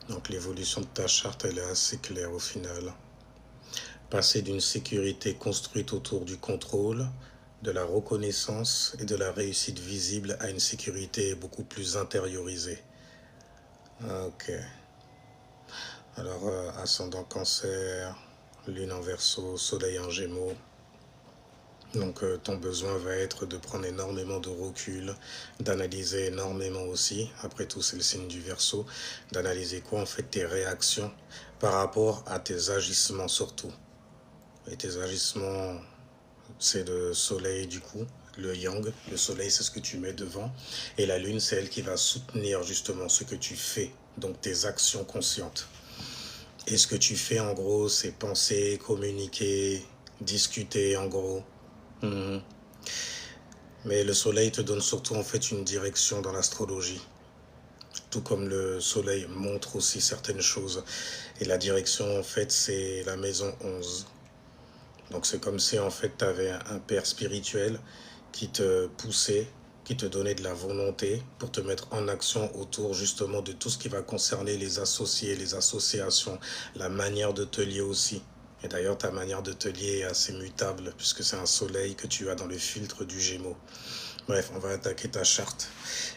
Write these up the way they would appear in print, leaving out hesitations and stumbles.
Donc l'évolution de ta charte, elle est assez claire au final. Passer d'une sécurité construite autour du contrôle, de la reconnaissance et de la réussite visible à une sécurité beaucoup plus intériorisée. Ok. Alors, ascendant cancer, lune en verso, soleil en gémeaux. Donc ton besoin va être de prendre énormément de recul, d'analyser énormément aussi, après tout c'est le signe du Verseau, d'analyser quoi en fait tes réactions par rapport à tes agissements surtout. Et tes agissements, c'est le soleil du coup, le yang, le soleil c'est ce que tu mets devant, et la lune c'est elle qui va soutenir justement ce que tu fais, donc tes actions conscientes. Et ce que tu fais en gros c'est penser, communiquer, discuter en gros. Mhm. Mais le soleil te donne surtout en fait une direction dans l'astrologie. Tout comme le soleil montre aussi certaines choses. Et la direction en fait c'est la maison 11. Donc c'est comme si en fait tu avais un père spirituel qui te poussait, qui te donnait de la volonté pour te mettre en action autour justement de tout ce qui va concerner les associés, les associations, la manière de te lier aussi. Et d'ailleurs ta manière de te lier est assez mutable puisque c'est un soleil que tu as dans le filtre du Gémeaux. Bref, on va attaquer ta charte.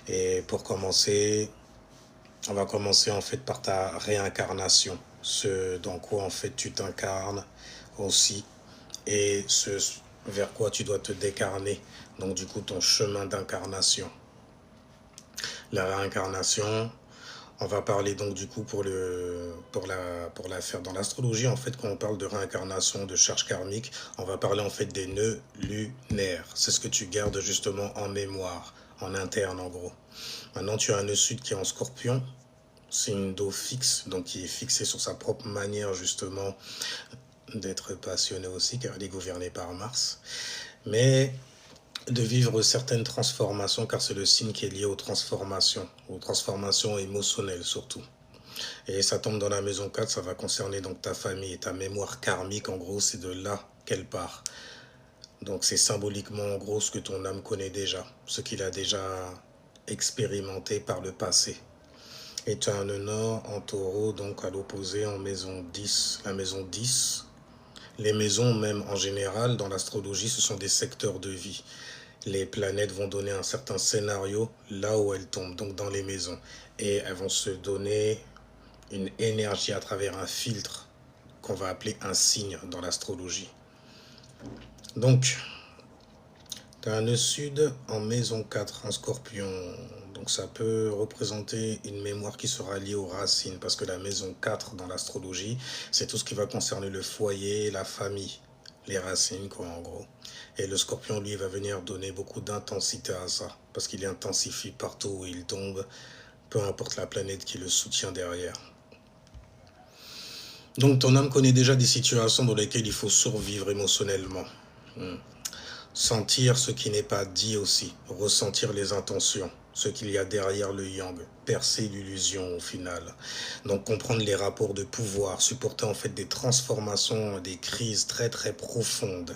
Et pour commencer, on va commencer en fait par ta réincarnation. Ce dans quoi en fait tu t'incarnes aussi. Et ce vers quoi tu dois te décarner. Donc du coup ton chemin d'incarnation. La réincarnation, on va parler donc du coup pour la faire dans l'astrologie en fait quand on parle de réincarnation, de charge karmique, on va parler en fait des nœuds lunaires. C'est ce que tu gardes justement en mémoire, en interne en gros. Maintenant tu as un nœud sud qui est en Scorpion. C'est une dos fixe, donc qui est fixée sur sa propre manière justement d'être passionné aussi, car elle est gouvernée par Mars. Mais de vivre certaines transformations, car c'est le signe qui est lié aux transformations émotionnelles surtout. Et ça tombe dans la maison 4, ça va concerner donc ta famille et ta mémoire karmique, en gros, c'est de là qu'elle part. Donc c'est symboliquement en gros ce que ton âme connaît déjà, ce qu'il a déjà expérimenté par le passé. Et tu as un nœud nord en taureau, donc à l'opposé en maison 10. La maison 10, les maisons même en général dans l'astrologie, ce sont des secteurs de vie. Les planètes vont donner un certain scénario là où elles tombent, donc dans les maisons. Et elles vont se donner une énergie à travers un filtre qu'on va appeler un signe dans l'astrologie. Donc, tu as un nœud sud en maison 4 en Scorpion. Donc ça peut représenter une mémoire qui sera liée aux racines, parce que la maison 4 dans l'astrologie, c'est tout ce qui va concerner le foyer, la famille, les racines quoi en gros. Et le Scorpion lui va venir donner beaucoup d'intensité à ça, parce qu'il intensifie partout où il tombe, peu importe la planète qui le soutient derrière. Donc ton âme connaît déjà des situations dans lesquelles il faut survivre émotionnellement. Sentir ce qui n'est pas dit aussi, ressentir les intentions, ce qu'il y a derrière le yang, percer l'illusion au final. Donc comprendre les rapports de pouvoir, supporter en fait des transformations, des crises très très profondes.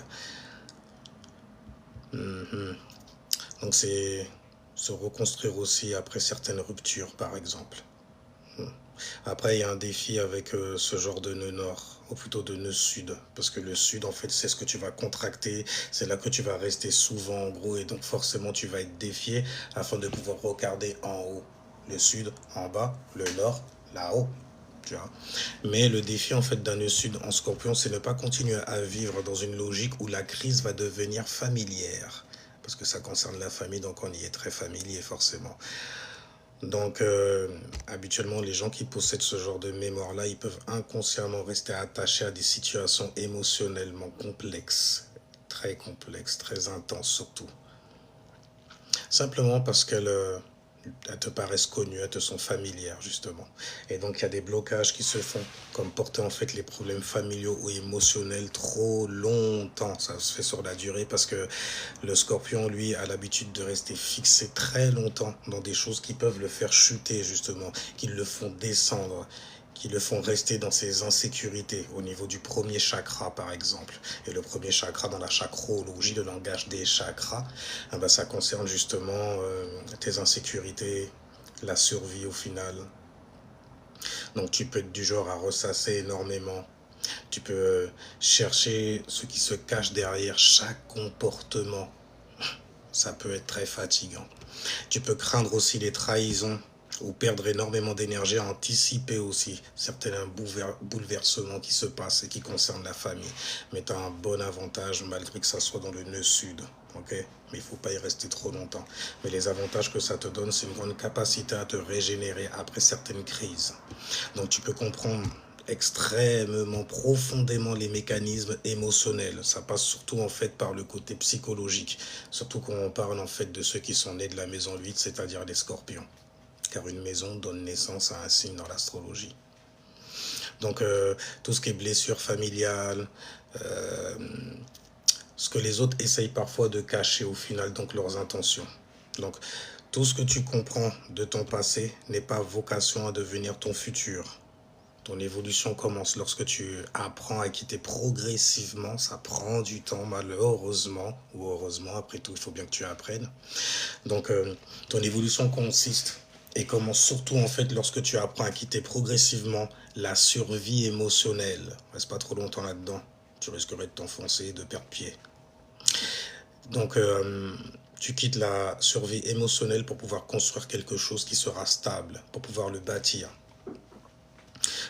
Donc c'est se reconstruire aussi après certaines ruptures par exemple. Après, il y a un défi avec ce genre de nœud nord, ou plutôt de nœud sud, parce que le sud, en fait, c'est ce que tu vas contracter, c'est là que tu vas rester souvent, en gros, et donc forcément, tu vas être défié afin de pouvoir regarder en haut. Le sud, en bas, le nord, là-haut. Tu vois. Mais le défi, en fait, d'un nœud sud en Scorpion, c'est ne pas continuer à vivre dans une logique où la crise va devenir familière. Parce que ça concerne la famille, donc on y est très familier, forcément. Donc, habituellement, les gens qui possèdent ce genre de mémoire-là, ils peuvent inconsciemment rester attachés à des situations émotionnellement complexes, très intenses surtout. Simplement parce qu'elles te paraissent connues, elles te sont familières justement. Et donc il y a des blocages qui se font, comme porter en fait les problèmes familiaux ou émotionnels trop longtemps. Ça se fait sur la durée parce que le scorpion, lui, a l'habitude de rester fixé très longtemps dans des choses qui peuvent le faire chuter justement, qui le font descendre, qui le font rester dans ses insécurités au niveau du premier chakra par exemple. Et le premier chakra dans la chakrologie, le langage des chakras, eh ben, ça concerne justement tes insécurités, la survie au final. Donc tu peux être du genre à ressasser énormément. Tu peux chercher ce qui se cache derrière chaque comportement. Ça peut être très fatigant. Tu peux craindre aussi les trahisons ou perdre énormément d'énergie à anticiper aussi certains bouleversements qui se passent et qui concernent la famille. Mais tu as un bon avantage malgré que ça soit dans le nœud sud. Okay? Mais il ne faut pas y rester trop longtemps. Mais les avantages que ça te donne, c'est une grande capacité à te régénérer après certaines crises. Donc tu peux comprendre extrêmement profondément les mécanismes émotionnels. Ça passe surtout en fait par le côté psychologique, surtout quand on parle en fait de ceux qui sont nés de la maison 8, c'est-à-dire les scorpions, car une maison donne naissance à un signe dans l'astrologie. Donc tout ce qui est blessure familiale, ce que les autres essayent parfois de cacher au final, donc leurs intentions. Donc tout ce que tu comprends de ton passé n'est pas vocation à devenir ton futur. Ton évolution commence lorsque tu apprends à quitter progressivement. Ça prend du temps, malheureusement, ou heureusement, après tout, il faut bien que tu apprennes. Donc, ton évolution consiste et commence surtout, en fait, lorsque tu apprends à quitter progressivement la survie émotionnelle. Reste pas trop longtemps là-dedans. Tu risquerais de t'enfoncer et de perdre pied. Donc, tu quittes la survie émotionnelle pour pouvoir construire quelque chose qui sera stable, pour pouvoir le bâtir.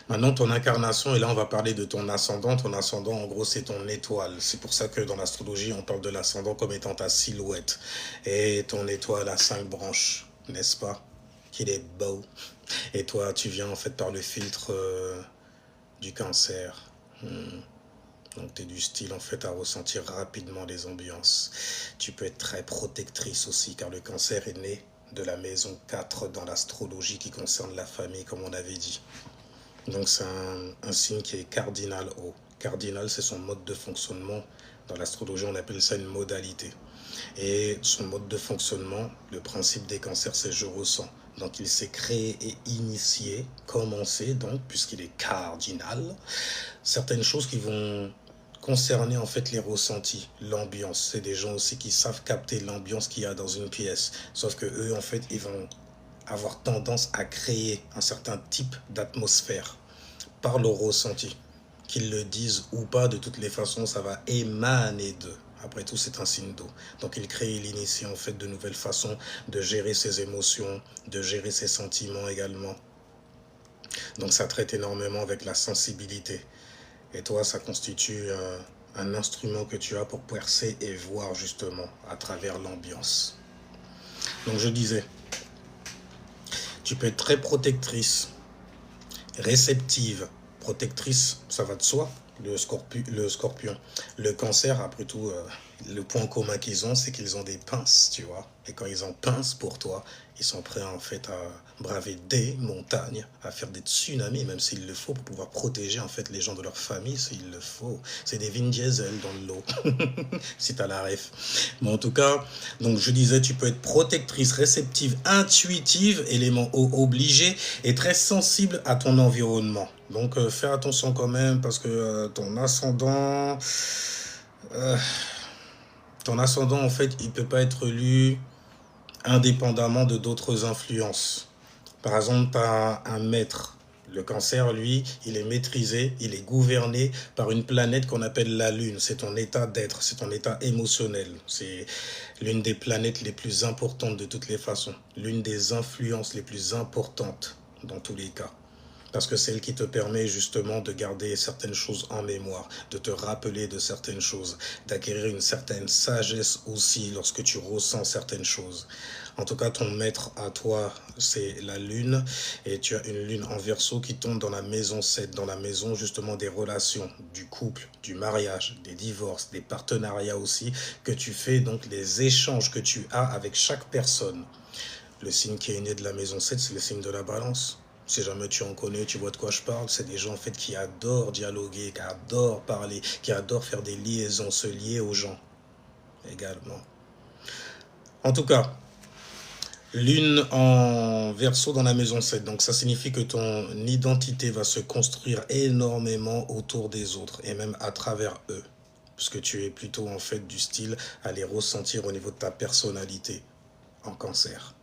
Maintenant, ton incarnation, et là on va parler de ton ascendant. Ton ascendant, en gros, c'est ton étoile. C'est pour ça que dans l'astrologie, on parle de l'ascendant comme étant ta silhouette. Et ton étoile a 5 branches, n'est-ce pas? Qu'il est beau. Et toi, tu viens en fait par le filtre du Cancer. Donc tu es du style en fait à ressentir rapidement les ambiances. Tu peux être très protectrice aussi, car le Cancer est né de la maison 4 dans l'astrologie qui concerne la famille, comme on avait dit. Donc c'est un signe qui est cardinal haut. Cardinal, c'est son mode de fonctionnement. Dans l'astrologie, on appelle ça une modalité. Et son mode de fonctionnement, le principe des cancers, c'est je ressens. Donc il s'est créé et initié, commencé, donc, puisqu'il est cardinal, certaines choses qui vont concerner en fait les ressentis, l'ambiance. C'est des gens aussi qui savent capter l'ambiance qu'il y a dans une pièce. Sauf que eux, en fait, ils vont avoir tendance à créer un certain type d'atmosphère par leur ressenti. Qu'ils le disent ou pas, de toutes les façons, ça va émaner d'eux. Après tout, c'est un signe d'eau. Donc, il crée et il initie en fait de nouvelles façons de gérer ses émotions, de gérer ses sentiments également. Donc, ça traite énormément avec la sensibilité. Et toi, ça constitue un instrument que tu as pour percer et voir justement à travers l'ambiance. Donc, je disais, tu peux être très protectrice, réceptive. Protectrice, ça va de soi, le scorpion. Le Cancer, après tout, le point commun qu'ils ont, c'est qu'ils ont des pinces, tu vois. Et quand ils ont pinces pour toi, ils sont prêts en fait à braver des montagnes, à faire des tsunamis, même s'il le faut, pour pouvoir protéger en fait les gens de leur famille, s'il le faut. C'est des Vin Diesel dans l'eau, si t'as la ref. Mais en tout cas, donc je disais, tu peux être protectrice, réceptive, intuitive, élément obligé, et très sensible à ton environnement. Donc fais attention quand même, parce que ton ascendant, en fait, il peut pas être lu indépendamment de d'autres influences. Par exemple, tu as un maître. Le Cancer, lui, il est maîtrisé, il est gouverné par une planète qu'on appelle la Lune. C'est ton état d'être, c'est ton état émotionnel. C'est l'une des planètes les plus importantes de toutes les façons. L'une des influences les plus importantes dans tous les cas. Parce que c'est elle qui te permet justement de garder certaines choses en mémoire, de te rappeler de certaines choses, d'acquérir une certaine sagesse aussi lorsque tu ressens certaines choses. En tout cas, ton maître à toi, c'est la lune, et tu as une lune en Verseau qui tombe dans la maison 7, dans la maison justement des relations, du couple, du mariage, des divorces, des partenariats aussi, que tu fais, donc les échanges que tu as avec chaque personne. Le signe qui est né de la maison 7, c'est le signe de la Balance. Si jamais tu en connais, tu vois de quoi je parle. C'est des gens en fait qui adorent dialoguer, qui adorent parler, qui adorent faire des liaisons, se lier aux gens également. En tout cas, Lune en Verseau dans la maison 7. Donc ça signifie que ton identité va se construire énormément autour des autres et même à travers eux. Puisque tu es plutôt en fait du style à les ressentir au niveau de ta personnalité en Cancer.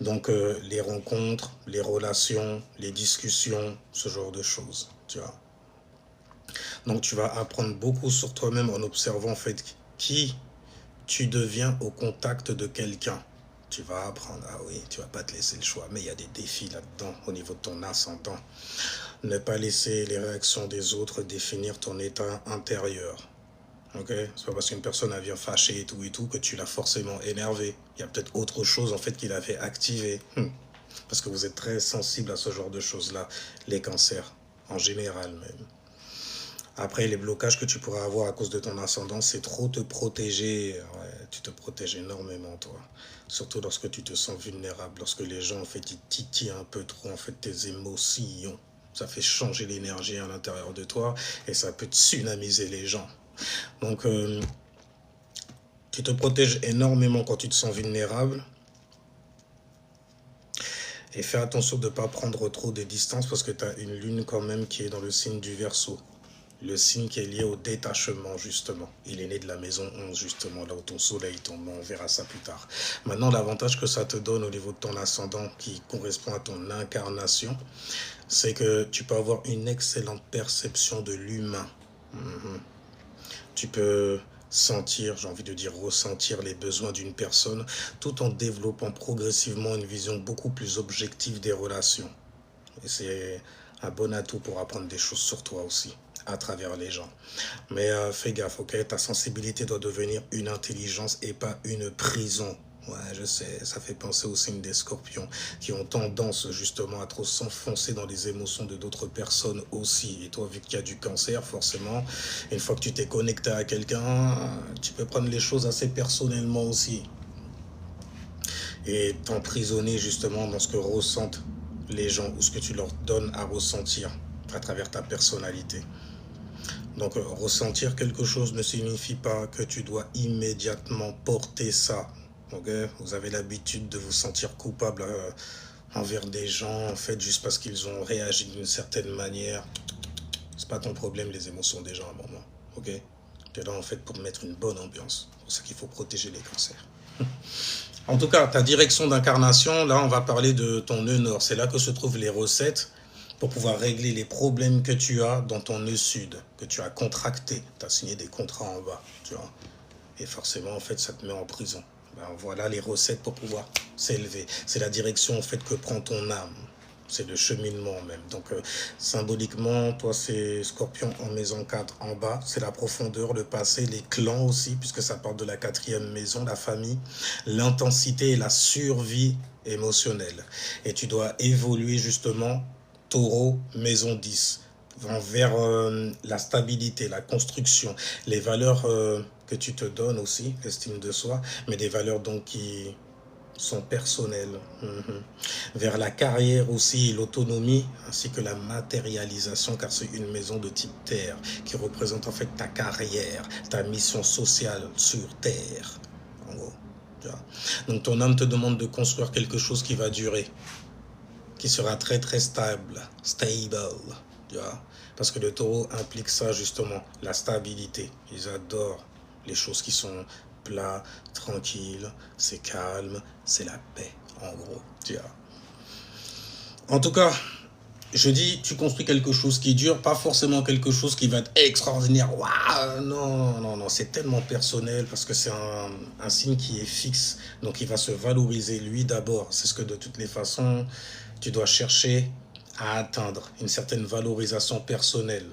Donc, les rencontres, les relations, les discussions, ce genre de choses, tu vois. Donc, tu vas apprendre beaucoup sur toi-même en observant, en fait, qui tu deviens au contact de quelqu'un. Tu vas apprendre, ah oui, tu vas pas te laisser le choix, mais il y a des défis là-dedans au niveau de ton ascendant. Ne pas laisser les réactions des autres définir ton état intérieur. Ok, c'est pas parce qu'une personne elle vient fâchée et tout que tu l'as forcément énervé. Il y a peut-être autre chose en fait qui l'a fait activer. Parce que vous êtes très sensible à ce genre de choses-là, les cancers, en général même. Après, les blocages que tu pourras avoir à cause de ton ascendant, c'est trop te protéger. Ouais, tu te protèges énormément, toi. Surtout lorsque tu te sens vulnérable, lorsque les gens, en fait, ils titillent un peu trop, en fait, tes émotions. Ça fait changer l'énergie à l'intérieur de toi et ça peut tsunamiser les gens. Donc, tu te protèges énormément quand tu te sens vulnérable. Et fais attention de ne pas prendre trop de distance parce que tu as une lune quand même qui est dans le signe du Verseau. Le signe qui est lié au détachement, justement. Il est né de la maison 11, justement, là où ton soleil tombe. On verra ça plus tard. Maintenant, l'avantage que ça te donne au niveau de ton ascendant, qui correspond à ton incarnation, c'est que tu peux avoir une excellente perception de l'humain. Tu peux sentir, j'ai envie de dire ressentir les besoins d'une personne, tout en développant progressivement une vision beaucoup plus objective des relations. Et c'est un bon atout pour apprendre des choses sur toi aussi, à travers les gens. Mais fais gaffe, ok? Ta sensibilité doit devenir une intelligence et pas une prison. Ouais, je sais, ça fait penser au signe des scorpions qui ont tendance justement à trop s'enfoncer dans les émotions de d'autres personnes aussi. Et toi, vu qu'il y a du cancer, forcément, une fois que tu t'es connecté à quelqu'un, tu peux prendre les choses assez personnellement aussi. Et t'emprisonner justement dans ce que ressentent les gens ou ce que tu leur donnes à ressentir à travers ta personnalité. Donc ressentir quelque chose ne signifie pas que tu dois immédiatement porter ça. Okay? Vous avez l'habitude de vous sentir coupable envers des gens en fait juste parce qu'ils ont réagi d'une certaine manière. C'est pas ton problème les émotions des gens à un moment. Ok? Tu es là en fait pour mettre une bonne ambiance. C'est pour ça qu'il faut protéger les cancers. En tout cas, ta direction d'incarnation, là on va parler de ton nœud nord. C'est là que se trouvent les recettes pour pouvoir régler les problèmes que tu as dans ton nœud sud, que tu as contracté. Tu as signé des contrats en bas, tu vois. Et forcément, en fait, ça te met en prison. Ben, voilà les recettes pour pouvoir s'élever. C'est la direction, en fait, que prend ton âme. C'est le cheminement même. Donc, symboliquement, toi, c'est Scorpion en maison 4 en bas. C'est la profondeur, le passé, les clans aussi, puisque ça part de la 4e maison, la famille, l'intensité et la survie émotionnelle. Et tu dois évoluer justement Taureau, maison 10, vers la stabilité, la construction, les valeurs que tu te donnes aussi, l'estime de soi, mais des valeurs donc qui sont personnelles. Vers la carrière aussi, l'autonomie, ainsi que la matérialisation, car c'est une maison de type terre qui représente en fait ta carrière, ta mission sociale sur terre, en gros. Donc ton âme te demande de construire quelque chose qui va durer, qui sera très très stable, tu vois, parce que le taureau implique ça justement, la stabilité. Ils adorent les choses qui sont plats, tranquilles, c'est calme, c'est la paix, en gros, tu vois. En tout cas, je dis, tu construis quelque chose qui dure, pas forcément quelque chose qui va être extraordinaire. Waouh, non, non, non, c'est tellement personnel parce que c'est un signe qui est fixe. Donc, il va se valoriser lui d'abord. C'est ce que de toutes les façons, tu dois chercher à atteindre, une certaine valorisation personnelle.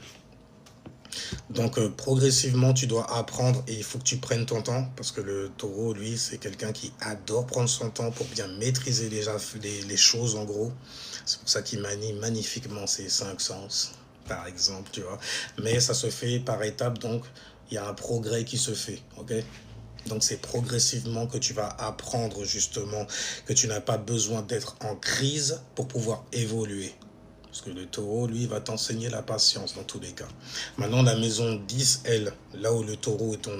Donc progressivement, tu dois apprendre et il faut que tu prennes ton temps parce que le taureau, lui, c'est quelqu'un qui adore prendre son temps pour bien maîtriser les choses en gros. C'est pour ça qu'il manie magnifiquement ses 5 sens, par exemple, tu vois. Mais ça se fait par étapes, donc il y a un progrès qui se fait, ok? Donc c'est progressivement que tu vas apprendre justement que tu n'as pas besoin d'être en crise pour pouvoir évoluer. Parce que le taureau, lui, va t'enseigner la patience dans tous les cas. Maintenant, la maison 10, elle, là où le taureau et ton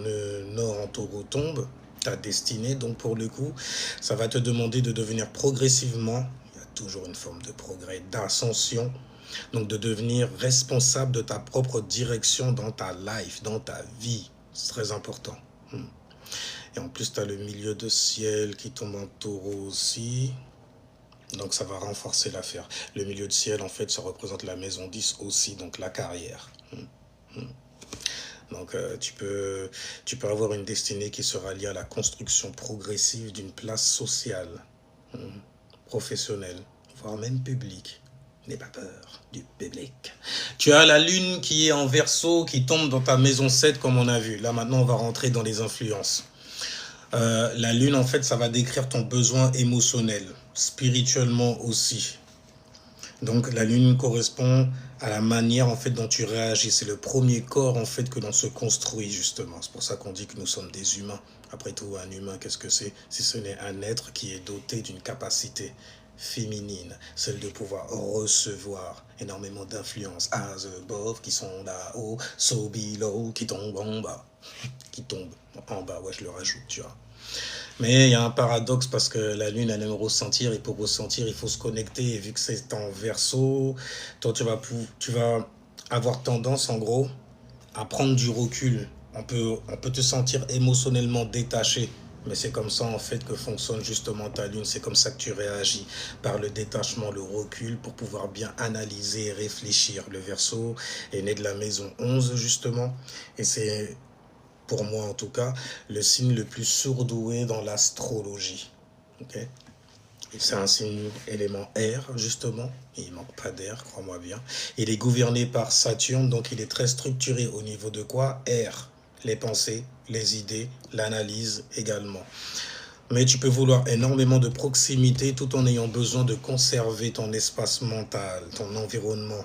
nord en taureau tombe, ta destinée, donc pour le coup, ça va te demander de devenir progressivement, il y a toujours une forme de progrès, d'ascension, donc de devenir responsable de ta propre direction dans ta life, dans ta vie. C'est très important. Et en plus, tu as le milieu de ciel qui tombe en taureau aussi. Donc ça va renforcer l'affaire. Le milieu de ciel, en fait, ça représente la maison 10 aussi, donc la carrière. Donc tu peux avoir une destinée qui sera liée à la construction progressive d'une place sociale, professionnelle, voire même publique. N'aie pas peur du public. Tu as la lune qui est en Verseau, qui tombe dans ta maison 7 comme on a vu. Là maintenant on va rentrer dans les influences. La lune en fait ça va décrire ton besoin émotionnel, spirituellement aussi. Donc la lune correspond à la manière en fait dont tu réagis. C'est le premier corps en fait que l'on se construit justement. C'est pour ça qu'on dit que nous sommes des humains. Après tout, un humain, qu'est-ce que c'est? Si ce n'est un être qui est doté d'une capacité féminine, celle de pouvoir recevoir énormément d'influences. As above, qui sont là-haut, so below, qui tombent en bas. Qui tombent en bas, ouais, je le rajoute, tu vois. Mais il y a un paradoxe parce que la lune, elle aime ressentir et pour ressentir, il faut se connecter. Et vu que c'est en Verseau, toi, tu vas avoir tendance, en gros, à prendre du recul. On peut te sentir émotionnellement détaché. Mais c'est comme ça, en fait, que fonctionne justement ta lune. C'est comme ça que tu réagis, par le détachement, le recul, pour pouvoir bien analyser et réfléchir. Le Verseau est né de la maison 11, justement. Et c'est, pour moi en tout cas, le signe le plus surdoué dans l'astrologie. Okay, c'est un signe élément air, justement. Il ne manque pas d'air, crois-moi bien. Il est gouverné par Saturne, donc il est très structuré au niveau de quoi? Air. Les pensées, les idées, l'analyse également. Mais tu peux vouloir énormément de proximité tout en ayant besoin de conserver ton espace mental, ton environnement.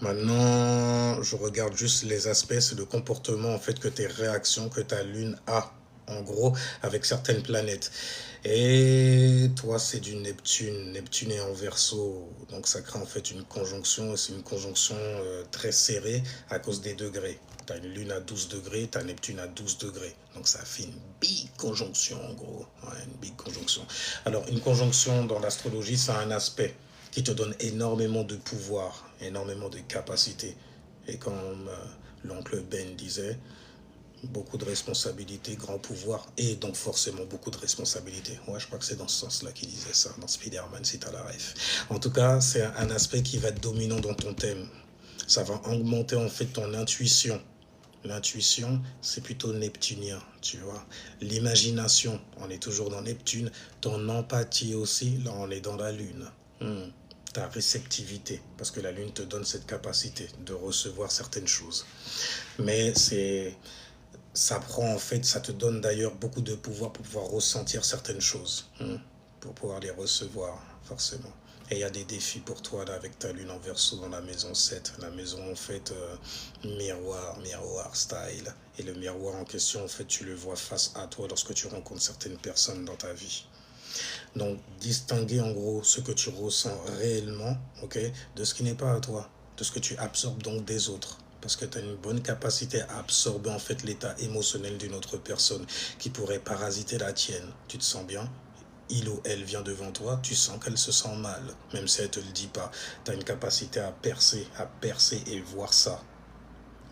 Maintenant, je regarde juste les aspects, c'est le comportement en fait que tes réactions, que ta lune a, en gros, avec certaines planètes. Et toi, c'est du Neptune. Neptune est en Verseau, donc ça crée en fait une conjonction, c'est une conjonction très serrée à cause des degrés. Tu as une lune à 12 degrés, tu as Neptune à 12 degrés. Donc ça fait une big conjonction en gros. Ouais, une big conjonction. Alors une conjonction dans l'astrologie, c'est un aspect qui te donne énormément de pouvoir, énormément de capacité. Et comme l'oncle Ben disait, beaucoup de responsabilités, grand pouvoir, et donc forcément beaucoup de responsabilités. Ouais, je crois que c'est dans ce sens-là qu'il disait ça, dans Spider-Man, si tu as la ref. En tout cas, c'est un aspect qui va être dominant dans ton thème. Ça va augmenter en fait ton intuition. L'intuition, c'est plutôt neptunien, tu vois. L'imagination, on est toujours dans Neptune. Ton empathie aussi, là on est dans la Lune. Ta réceptivité, parce que la Lune te donne cette capacité de recevoir certaines choses. Mais ça prend en fait, ça te donne d'ailleurs beaucoup de pouvoir pour pouvoir ressentir certaines choses, pour pouvoir les recevoir, forcément. Et il y a des défis pour toi là avec ta lune en Verseau dans la maison 7, la maison en fait miroir style. Et le miroir en question en fait tu le vois face à toi lorsque tu rencontres certaines personnes dans ta vie. Donc distinguer en gros ce que tu ressens réellement, ok, de ce qui n'est pas à toi, de ce que tu absorbes donc des autres. Parce que tu as une bonne capacité à absorber en fait l'état émotionnel d'une autre personne qui pourrait parasiter la tienne. Tu te sens bien? Il ou elle vient devant toi, tu sens qu'elle se sent mal, même si elle ne te le dit pas. Tu as une capacité à percer et voir ça.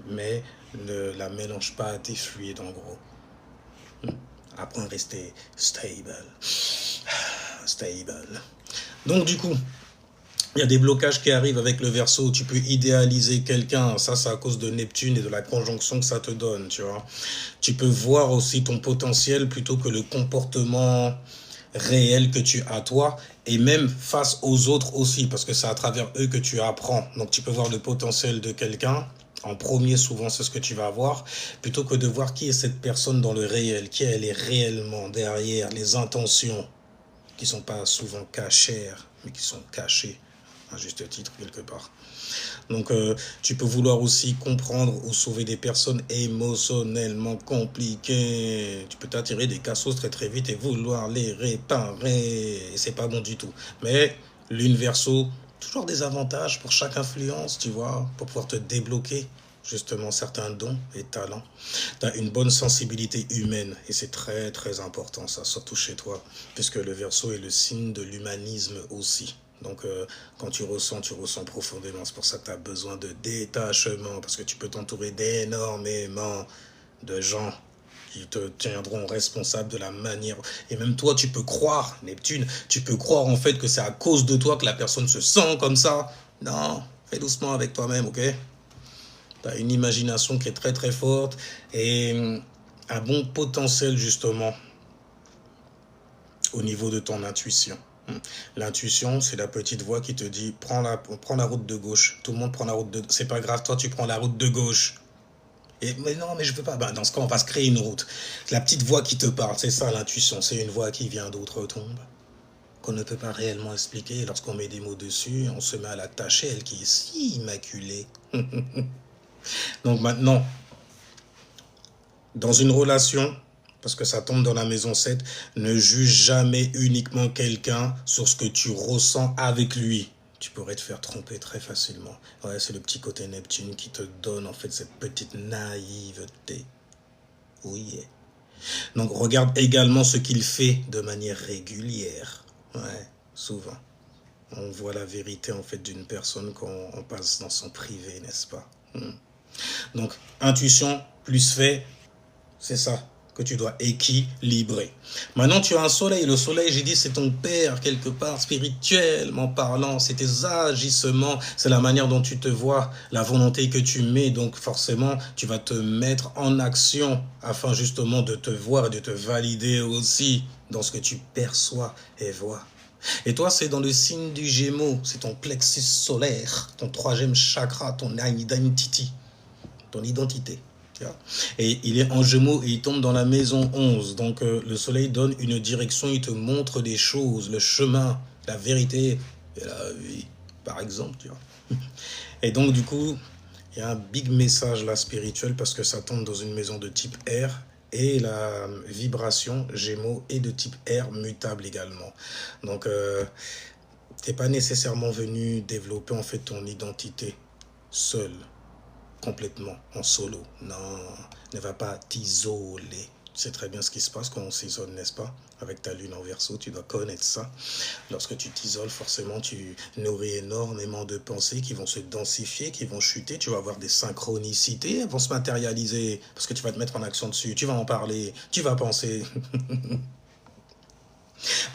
Mais ne la mélange pas à tes fluides en gros. Apprends à rester stable. Stable. Donc du coup, il y a des blocages qui arrivent avec le Verseau. Tu peux idéaliser quelqu'un. Ça, c'est à cause de Neptune et de la conjonction que ça te donne, tu vois. Tu peux voir aussi ton potentiel plutôt que le comportement réel que tu as toi. Et même face aux autres aussi, parce que c'est à travers eux que tu apprends. Donc, tu peux voir le potentiel de quelqu'un. En premier, souvent, c'est ce que tu vas voir, plutôt que de voir qui est cette personne dans le réel, qui elle est réellement derrière, les intentions, qui ne sont pas souvent cachères, mais qui sont cachées à juste titre quelque part. Donc tu peux vouloir aussi comprendre ou sauver des personnes émotionnellement compliquées. Tu peux t'attirer des cassos très très vite et vouloir les réparer. Et c'est pas bon du tout. Mais lune Verseau, toujours des avantages pour chaque influence, tu vois, pour pouvoir te débloquer justement certains dons et talents. Tu as une bonne sensibilité humaine et c'est très très important ça, surtout chez toi, puisque le Verseau est le signe de l'humanisme aussi. Donc quand tu ressens profondément. C'est pour ça que tu as besoin de détachement, parce que tu peux t'entourer d'énormément de gens Ils te tiendront responsable de la manière. Et même toi, tu peux croire, Neptune, tu peux croire en fait que c'est à cause de toi que la personne se sent comme ça. Non, fais doucement avec toi-même, ok? Tu as une imagination qui est très très forte et un bon potentiel justement au niveau de ton intuition. L'intuition, c'est la petite voix qui te dit prends la route de gauche. Tout le monde prend la route de... C'est pas grave, toi tu prends la route de gauche. Et, mais non, mais je veux pas. Ben, dans ce cas, on va se créer une route. La petite voix qui te parle, c'est ça l'intuition. C'est une voix qui vient d'outre-tombe, qu'on ne peut pas réellement expliquer. Et lorsqu'on met des mots dessus, on se met à la tâcher, elle qui est si immaculée. Donc maintenant, dans une relation, parce que ça tombe dans la maison 7, ne juge jamais uniquement quelqu'un sur ce que tu ressens avec lui. Tu pourrais te faire tromper très facilement. Ouais, c'est le petit côté Neptune qui te donne en fait cette petite naïveté. Oui. Donc regarde également ce qu'il fait de manière régulière. Ouais, souvent. On voit la vérité en fait d'une personne quand on passe dans son privé, n'est-ce pas? Donc intuition plus fait, c'est ça que tu dois équilibrer. Maintenant, tu as un soleil. Le soleil, j'ai dit, c'est ton père, quelque part, spirituellement parlant. C'est tes agissements, c'est la manière dont tu te vois, la volonté que tu mets. Donc, forcément, tu vas te mettre en action afin justement de te voir et de te valider aussi dans ce que tu perçois et vois. Et toi, c'est dans le signe du Gémeaux. C'est ton plexus solaire, ton troisième chakra, ton identity, ton identité. Et il est en Gémeaux et il tombe dans la maison 11. Donc le soleil donne une direction, il te montre des choses, le chemin, la vérité et la vie, par exemple. Tu vois. Et donc du coup, il y a un big message là spirituel parce que ça tombe dans une maison de type R et la vibration Gémeaux est de type R mutable également. Donc t'es pas nécessairement venu développer en fait ton identité seul. Complètement en solo. Non, ne va pas t'isoler. Tu sais très bien ce qui se passe quand on s'isole, n'est-ce pas? Avec ta lune en Verseau, tu dois connaître ça. Lorsque tu t'isoles, forcément, tu nourris énormément de pensées qui vont se densifier, qui vont chuter. Tu vas avoir des synchronicités, elles vont se matérialiser parce que tu vas te mettre en action dessus. Tu vas en parler, tu vas penser.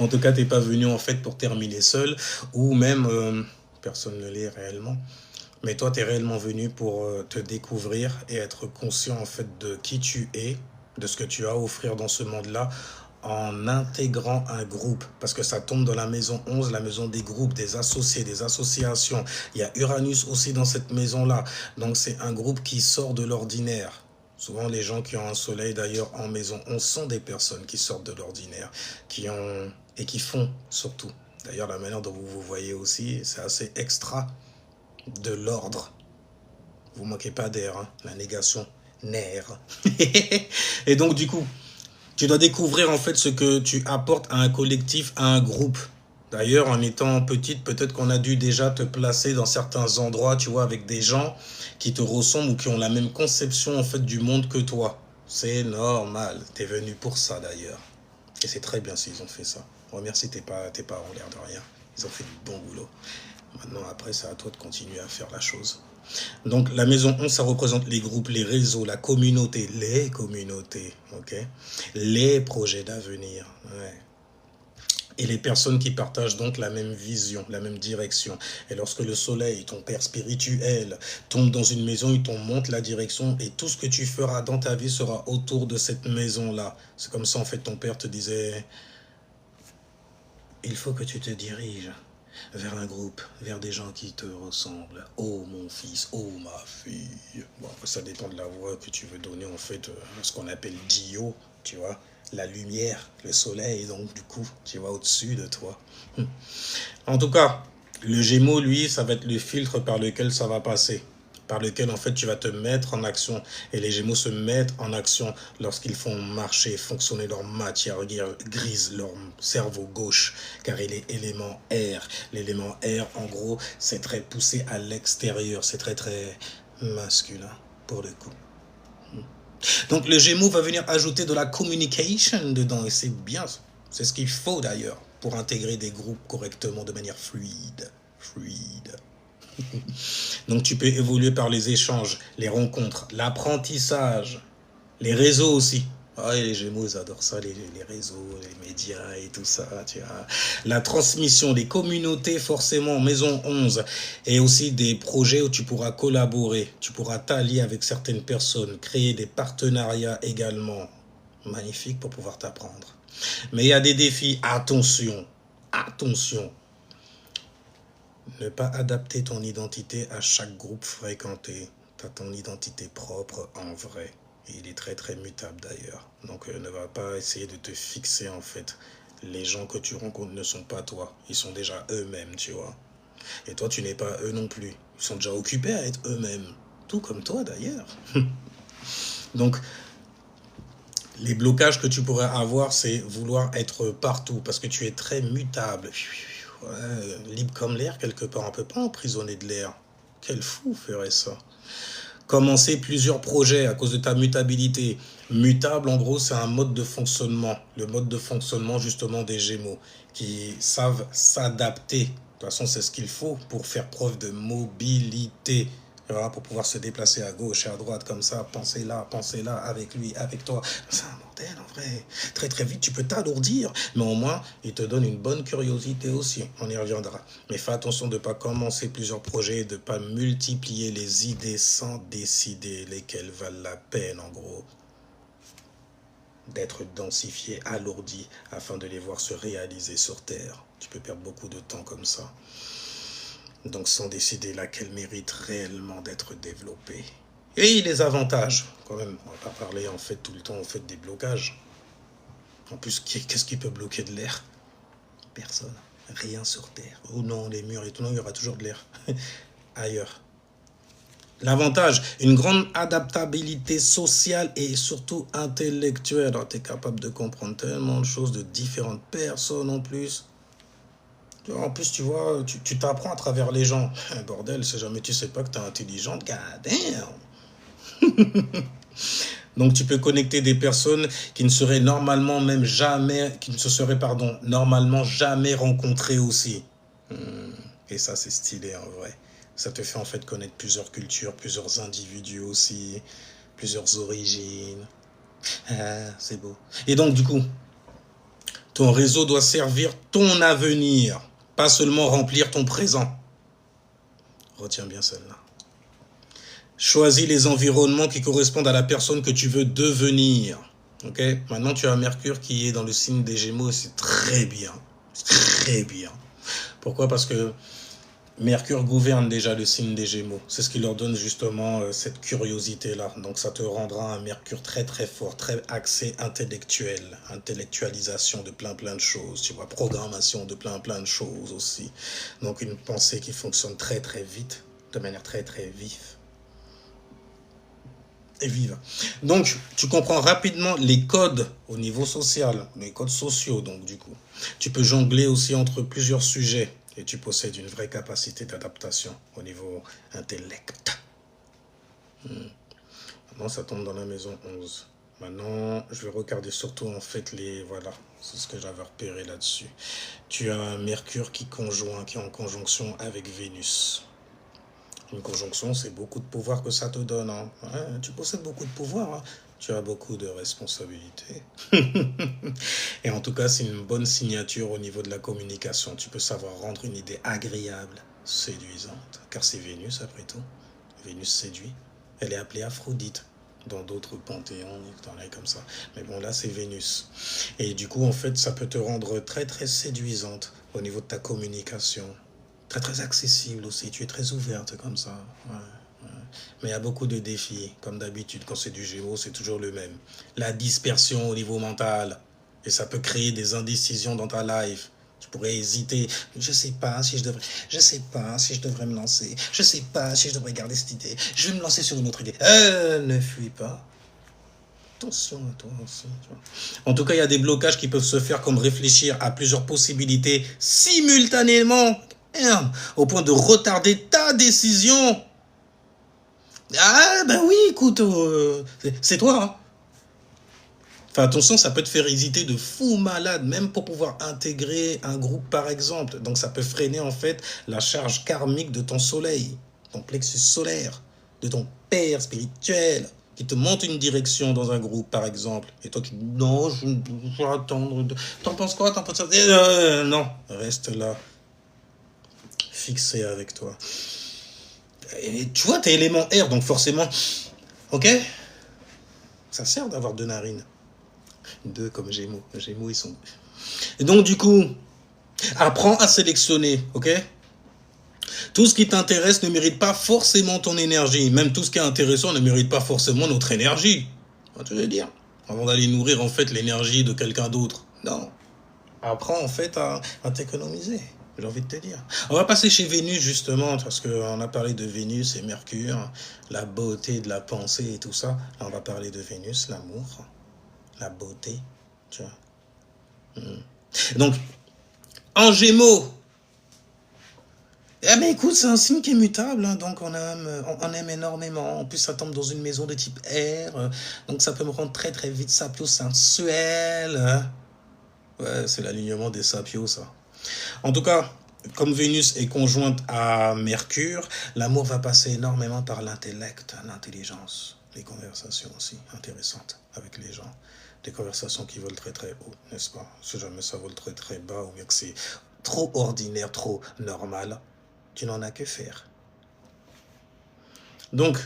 En tout cas, tu n'es pas venu en fait pour terminer seul ou même, personne ne l'est réellement. Mais toi, tu es réellement venu pour te découvrir et être conscient en fait de qui tu es, de ce que tu as à offrir dans ce monde-là, en intégrant un groupe. Parce que ça tombe dans la maison 11, la maison des groupes, des associés, des associations. Il y a Uranus aussi dans cette maison-là. Donc c'est un groupe qui sort de l'ordinaire. Souvent, les gens qui ont un soleil d'ailleurs en maison 11 sont des personnes qui sortent de l'ordinaire, qui ont et qui font surtout. D'ailleurs, la manière dont vous vous voyez aussi, c'est assez extra de l'ordre. Vous manquez pas d'air, hein? La négation, nerf. Et donc du coup, tu dois découvrir en fait ce que tu apportes à un collectif, à un groupe. D'ailleurs, en étant petite, peut-être qu'on a dû déjà te placer dans certains endroits, tu vois, avec des gens qui te ressemblent ou qui ont la même conception en fait du monde que toi. C'est normal. T'es venu pour ça d'ailleurs. Et c'est très bien s'ils ont fait ça. Remercie tes parents, l'air de rien. Ils ont fait du bon boulot. Maintenant, après, c'est à toi de continuer à faire la chose. Donc, la maison 11, ça représente les groupes, les réseaux, la communauté, les communautés, ok, les projets d'avenir, ouais. Et les personnes qui partagent donc la même vision, la même direction. Et lorsque le soleil, ton père spirituel, tombe dans une maison, il te montre la direction et tout ce que tu feras dans ta vie sera autour de cette maison-là. C'est comme ça, en fait, ton père te disait, il faut que tu te diriges vers un groupe, vers des gens qui te ressemblent. Oh mon fils, oh ma fille. Bon, ça dépend de la voix que tu veux donner, en fait, ce qu'on appelle Dio, tu vois. La lumière, le soleil, donc du coup, tu vois au-dessus de toi. En tout cas, le Gémeaux, lui, ça va être le filtre par lequel ça va passer. Par lequel, en fait, tu vas te mettre en action. Et les Gémeaux se mettent en action lorsqu'ils font marcher, fonctionner leur matière grise, leur cerveau gauche, car il est élément air. L'élément air, en gros, c'est très poussé à l'extérieur. C'est très, très masculin, pour le coup. Donc, le Gémeaux va venir ajouter de la communication dedans. Et c'est bien, c'est ce qu'il faut d'ailleurs, pour intégrer des groupes correctement, de manière fluide. Donc tu peux évoluer par les échanges, les rencontres, l'apprentissage, les réseaux aussi. Ah, et les Gémeaux, ils adorent ça, les réseaux, les médias et tout ça, tu vois. La transmission des communautés, forcément, maison 11, et aussi des projets où tu pourras collaborer, tu pourras t'allier avec certaines personnes, créer des partenariats également. Magnifique pour pouvoir t'apprendre. Mais il y a des défis, attention, attention. Ne pas adapter ton identité à chaque groupe fréquenté. Tu as ton identité propre en vrai. Et il est très très mutable d'ailleurs. Donc ne va pas essayer de te fixer en fait. Les gens que tu rencontres ne sont pas toi. Ils sont déjà eux-mêmes, tu vois. Et toi, tu n'es pas eux non plus. Ils sont déjà occupés à être eux-mêmes. Tout comme toi d'ailleurs. Donc, les blocages que tu pourrais avoir, c'est vouloir être partout parce que tu es très mutable. Ouais, libre comme l'air quelque part. On ne peut pas emprisonner de l'air. Quel fou ferait ça? Commencer plusieurs projets à cause de ta mutabilité. Mutable, en gros, c'est un mode de fonctionnement. Le mode de fonctionnement, justement, des Gémeaux, qui savent s'adapter. De toute façon, c'est ce qu'il faut pour faire preuve de mobilité. Voilà, pour pouvoir se déplacer à gauche et à droite comme ça, penser là, avec lui, avec toi. C'est un bordel en vrai. Très très vite, tu peux t'alourdir, mais au moins, il te donne une bonne curiosité aussi. On y reviendra. Mais fais attention de ne pas commencer plusieurs projets, de ne pas multiplier les idées sans décider lesquelles valent la peine en gros d'être densifié, alourdi, afin de les voir se réaliser sur Terre. Tu peux perdre beaucoup de temps comme ça. Donc sans décider laquelle mérite réellement d'être développée. Et les avantages, quand même, on va pas parler en fait tout le temps en fait des blocages. En plus, qu'est-ce qui peut bloquer de l'air? Personne. Rien sur Terre. Oh non, les murs et tout, non, il y aura toujours de l'air. Ailleurs. L'avantage, une grande adaptabilité sociale et surtout intellectuelle. Tu es capable de comprendre tellement de choses de différentes personnes en plus. En plus, tu vois, tu t'apprends à travers les gens. Bordel, si jamais tu sais pas que tu es intelligente, god damn. Donc, tu peux connecter des personnes qui ne seraient normalement même jamais, qui ne se seraient, pardon, normalement jamais rencontrées aussi. Et ça, c'est stylé en vrai. Ça te fait en fait connaître plusieurs cultures, plusieurs individus aussi, plusieurs origines. Ah, c'est beau. Et donc, du coup, ton réseau doit servir ton avenir, pas seulement remplir ton présent. Retiens bien celle-là. Choisis les environnements qui correspondent à la personne que tu veux devenir. Ok? Maintenant, tu as Mercure qui est dans le signe des Gémeaux et c'est très bien. Très bien. Pourquoi? Parce que Mercure gouverne déjà le signe des Gémeaux. C'est ce qui leur donne justement cette curiosité-là. Donc ça te rendra un Mercure très très fort, très axé intellectuel, intellectualisation de plein de choses, tu vois, programmation de plein de choses aussi. Donc une pensée qui fonctionne très très vite, de manière très très vive. Et vive. Donc tu comprends rapidement les codes au niveau social, les codes sociaux donc du coup. Tu peux jongler aussi entre plusieurs sujets. Et tu possèdes une vraie capacité d'adaptation au niveau intellect. Maintenant, ça tombe dans la maison 11. Maintenant, je vais regarder surtout en fait les... Voilà, c'est ce que j'avais repéré là-dessus. Tu as un Mercure qui est en conjonction avec Vénus. Une conjonction, c'est beaucoup de pouvoir que ça te donne. Hein. Ouais, tu possèdes beaucoup de pouvoir. Hein. Tu as beaucoup de responsabilités. Et en tout cas, c'est une bonne signature au niveau de la communication. Tu peux savoir rendre une idée agréable, séduisante. Car c'est Vénus, après tout. Vénus séduit. Elle est appelée Aphrodite dans d'autres panthéons, comme ça. Mais bon, là, c'est Vénus. Et du coup, en fait, ça peut te rendre très, très séduisante au niveau de ta communication. Très, très accessible aussi. Tu es très ouverte comme ça. Ouais. Mais il y a beaucoup de défis. Comme d'habitude, quand c'est du Gémeaux, c'est toujours le même. La dispersion au niveau mental. Et ça peut créer des indécisions dans ta life. Tu pourrais hésiter. Je sais pas si je devrais me lancer. Je sais pas si je devrais garder cette idée. Je vais me lancer sur une autre idée. Ne fuis pas. Attention à toi aussi. Tu vois. En tout cas, il y a des blocages qui peuvent se faire comme réfléchir à plusieurs possibilités simultanément. Au point de retarder ta décision. Ah, ben oui, écoute, c'est toi. Hein. Enfin, attention, ça peut te faire hésiter de fou malade, même pour pouvoir intégrer un groupe, par exemple. Donc, ça peut freiner, en fait, la charge karmique de ton soleil, ton plexus solaire, de ton père spirituel. qui te montre une direction dans un groupe, par exemple, et toi qui dis non, je vais attendre. T'en penses quoi? T'en penses ça? Non, reste là, fixé avec toi. Et tu vois, t'es élément air, donc forcément, ok? Ça sert d'avoir 2 narines. 2 comme Gémeaux. Gémeaux, ils sont... Et donc, du coup, apprends à sélectionner, ok? Tout ce qui t'intéresse ne mérite pas forcément ton énergie. Même tout ce qui est intéressant ne mérite pas forcément notre énergie. Tu veux dire? Avant d'aller nourrir, en fait, l'énergie de quelqu'un d'autre. Non. Apprends, en fait, à t'économiser. J'ai envie de te dire. On va passer chez Vénus, justement, parce qu'on a parlé de Vénus et Mercure, la beauté de la pensée et tout ça. Là, on va parler de Vénus, l'amour, la beauté, tu vois. Donc, en Gémeaux, mais écoute, c'est un signe qui est mutable, hein, donc on aime énormément. En plus, ça tombe dans une maison de type air, donc ça peut me rendre très très vite sapio-sensuel. Hein. Ouais, c'est l'alignement des sapios, ça. En tout cas, comme Vénus est conjointe à Mercure, l'amour va passer énormément par l'intellect, l'intelligence, les conversations aussi intéressantes avec les gens. Des conversations qui volent très très haut, n'est-ce pas? Si jamais ça vole très très bas ou bien que c'est trop ordinaire, trop normal, tu n'en as que faire. Donc,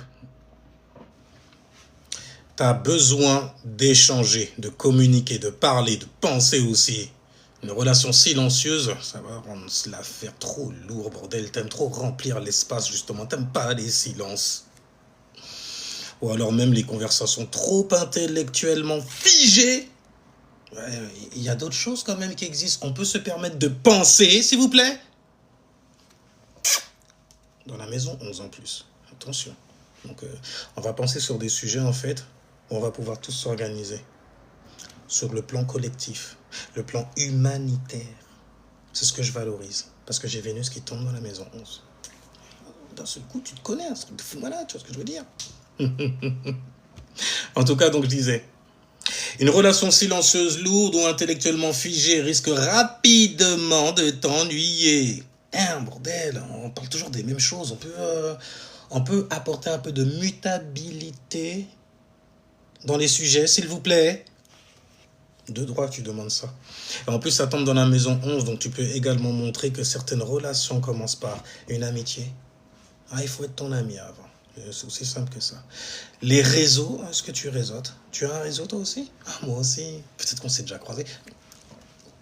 tu as besoin d'échanger, de communiquer, de parler, de penser aussi. Une relation silencieuse, ça va rendre l'affaire trop lourd, bordel. T'aimes trop remplir l'espace, justement. T'aimes pas les silences. Ou alors même les conversations trop intellectuellement figées. Ouais, il y a d'autres choses quand même qui existent. On peut se permettre de penser, s'il vous plaît. Dans la maison 11 en plus. Attention. Donc, on va penser sur des sujets, en fait, où on va pouvoir tous s'organiser. Sur le plan collectif, le plan humanitaire. C'est ce que je valorise. Parce que j'ai Vénus qui tombe dans la maison 11. D'un seul coup, tu te connais, un truc de fou malade, tu vois ce que je veux dire? En tout cas, donc je disais, une relation silencieuse, lourde ou intellectuellement figée risque rapidement de t'ennuyer. Hein, bordel, on parle toujours des mêmes choses. On peut apporter un peu de mutabilité dans les sujets, s'il vous plaît. De droit, tu demandes ça. Et en plus, ça tombe dans la maison 11, donc tu peux également montrer que certaines relations commencent par une amitié. Ah, il faut être ton ami avant. C'est aussi simple que ça. Les réseaux, est-ce que tu réseautes? Tu as un réseau toi aussi? Ah, moi aussi. Peut-être qu'on s'est déjà croisés.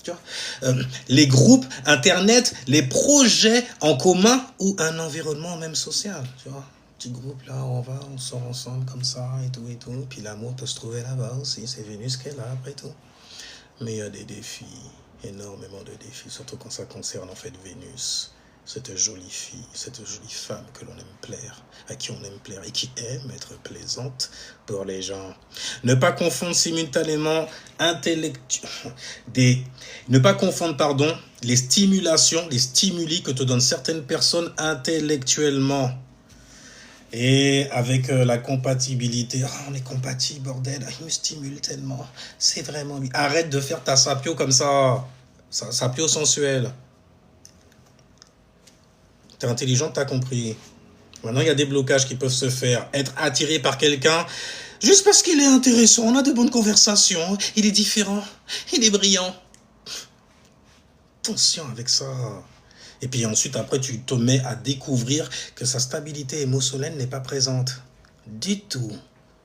Tu vois, les groupes, Internet, les projets en commun ou un environnement même social. Tu vois, petit groupe là, on sort ensemble comme ça et tout et tout. Puis l'amour peut se trouver là-bas aussi. C'est Vénus qui est là après tout. Mais il y a des défis, énormément de défis, surtout quand ça concerne en fait Vénus, cette jolie fille, cette jolie femme que l'on aime plaire, à qui on aime plaire et qui aime être plaisante pour les gens. Ne pas confondre simultanément ne pas confondre, pardon, les stimulations, les stimuli que te donnent certaines personnes intellectuellement. Et avec la compatibilité, oh, on est compatible, bordel, il me stimule tellement, c'est vraiment lui. Arrête de faire ta sapio comme ça, sapio sensuel. T'es intelligent, t'as compris. Maintenant, il y a des blocages qui peuvent se faire. Être attiré par quelqu'un, juste parce qu'il est intéressant, on a de bonnes conversations, il est différent, il est brillant. Attention avec ça. Et puis ensuite, après, tu te mets à découvrir que sa stabilité émotionnelle n'est pas présente. Du tout.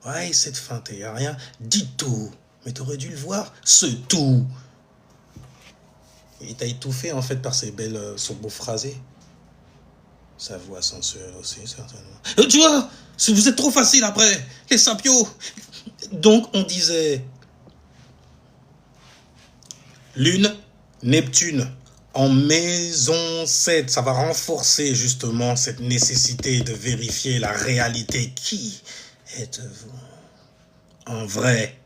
Ouais, il s'est de feinter, il n'y a rien. Du tout. Mais tu aurais dû le voir, ce tout. Il t'a étouffé, en fait, par son beau phrasé. Sa voix sensuelle aussi, certainement. Tu vois, vous êtes trop facile après, les sapios. Donc, on disait Lune, Neptune. En maison 7, ça va renforcer justement cette nécessité de vérifier la réalité. Qui êtes-vous en vrai?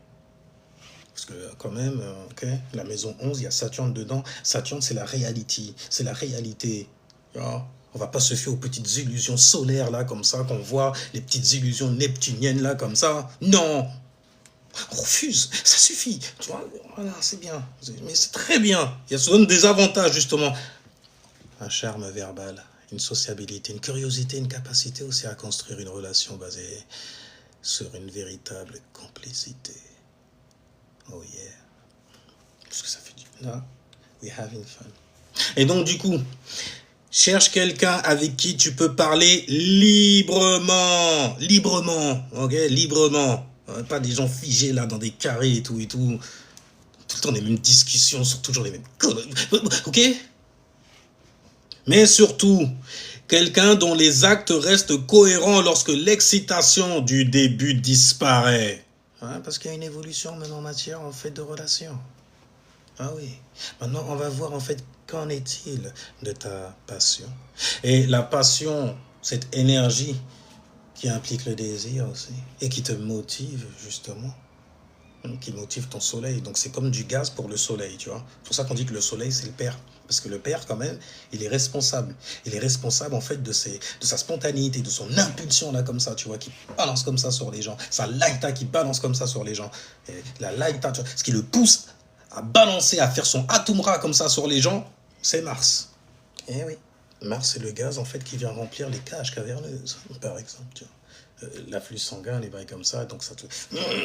Parce que quand même, la maison 11, il y a Saturne dedans. Saturne, c'est la réalité. C'est la réalité. On va pas se fier aux petites illusions solaires là, comme ça, qu'on voit, les petites illusions neptuniennes là, comme ça. Non! On refuse, ça suffit, tu vois, voilà, c'est bien, mais c'est très bien, il y a souvent des avantages justement, un charme verbal, une sociabilité, une curiosité, une capacité aussi à construire une relation basée sur une véritable complicité. Oh yeah. Parce que ça fait du... Non, we're having fun. Et donc, du coup, cherche quelqu'un avec qui tu peux parler librement. Librement, ok? Librement. Pas des gens figés là dans des carrés et tout et tout. Tout le temps les mêmes discussions sur toujours les mêmes... Ok? Mais surtout, quelqu'un dont les actes restent cohérents lorsque l'excitation du début disparaît. Hein, parce qu'il y a une évolution même en matière en fait de relations. Ah oui. Maintenant, on va voir en fait qu'en est-il de ta passion. Et la passion, cette énergie qui implique le désir aussi et qui te motive justement, qui motive ton soleil. Donc c'est comme du gaz pour le soleil, tu vois. C'est pour ça qu'on dit que le soleil c'est le père. Parce que le père, quand même, il est responsable. Il est responsable, en fait, de sa spontanéité, de son impulsion, là, comme ça, tu vois, qui balance comme ça sur les gens. Sa laïta qui balance comme ça sur les gens. Et la laïta, tu vois, ce qui le pousse à balancer, à faire son atumra comme ça sur les gens, c'est Mars. Eh oui. Mars, c'est le gaz, en fait, qui vient remplir les cages caverneuses, par exemple, tu vois. L'afflux sanguin, les bails comme ça, donc ça te...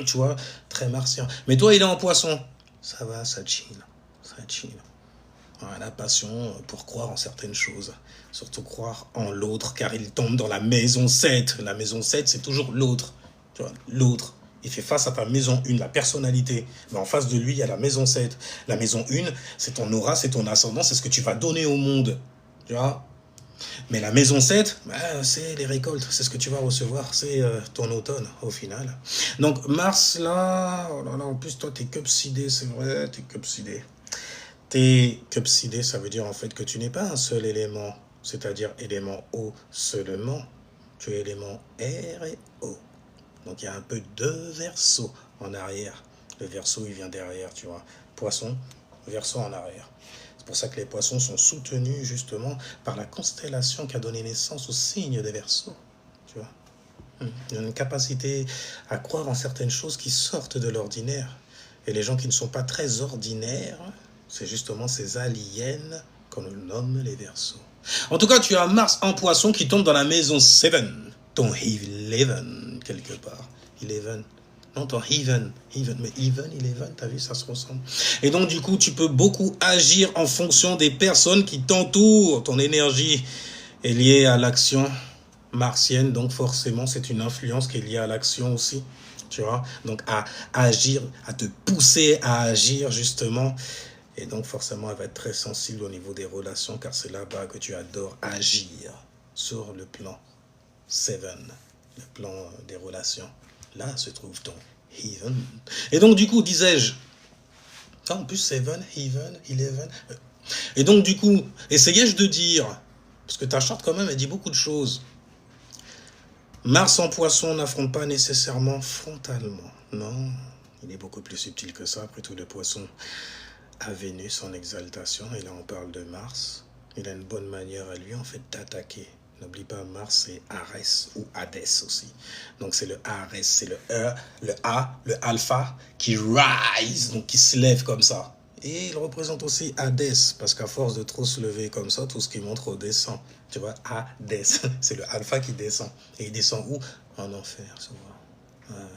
Tu vois, très martien. Mais toi, il est en poisson. Ça va, ça chill. Ça chill. La passion pour croire en certaines choses, surtout croire en l'autre, car il tombe dans la maison 7. La maison 7, c'est toujours l'autre. Tu vois, l'autre. Il fait face à ta maison 1, la personnalité. Mais en face de lui, il y a la maison 7. La maison 1, c'est ton aura, c'est ton ascendant, c'est ce que tu vas donner au monde. Tu vois. Mais la maison 7, c'est les récoltes, c'est ce que tu vas recevoir, c'est ton automne au final. Donc Mars, là, oh là là, en plus toi, t'es cupsidé, c'est vrai, t'es cupsidé. T'es cupsidé, ça veut dire en fait que tu n'es pas un seul élément, c'est-à-dire élément O seulement. Tu es élément R et O. Donc il y a un peu de Verseau en arrière. Le Verseau, il vient derrière, tu vois. Poisson, Verseau en arrière. C'est pour ça que les poissons sont soutenus justement par la constellation qui a donné naissance au signe des Verseaux. Tu vois. Il y a une capacité à croire en certaines choses qui sortent de l'ordinaire. Et les gens qui ne sont pas très ordinaires, c'est justement ces aliens qu'on nomme les Verseaux. En tout cas, tu as Mars en poisson qui tombe dans la maison 7, ton Eleven, quelque part. Eleven. Non, ton Heaven. Mais Even, Eleven, t'as vu, ça se ressemble. Et donc, du coup, tu peux beaucoup agir en fonction des personnes qui t'entourent. Ton énergie est liée à l'action martienne, donc forcément, c'est une influence qui est liée à l'action aussi. Tu vois, donc à agir, à te pousser à agir, justement. Et donc, forcément, elle va être très sensible au niveau des relations, car c'est là-bas que tu adores agir sur le plan 7, le plan des relations. Là se trouve ton Heaven. Et donc, du coup, disais-je, en plus, 7, Heaven, 11. Et donc, du coup, essayais-je de dire, parce que ta charte, quand même, elle dit beaucoup de choses. Mars en poisson n'affronte pas nécessairement frontalement. Non, il est beaucoup plus subtil que ça. Après tout, le poisson à Vénus en exaltation, et là on parle de Mars. Il a une bonne manière à lui en fait d'attaquer. N'oublie pas, Mars c'est Arès ou Hadès aussi. Donc c'est le Arès, c'est le E, le A, le alpha qui rise, donc qui se lève comme ça. Et il représente aussi Hadès, parce qu'à force de trop se lever comme ça, tout ce qui monte redescend. Tu vois, Hadès, c'est le alpha qui descend. Et il descend où? En enfer, souvent. Ouais,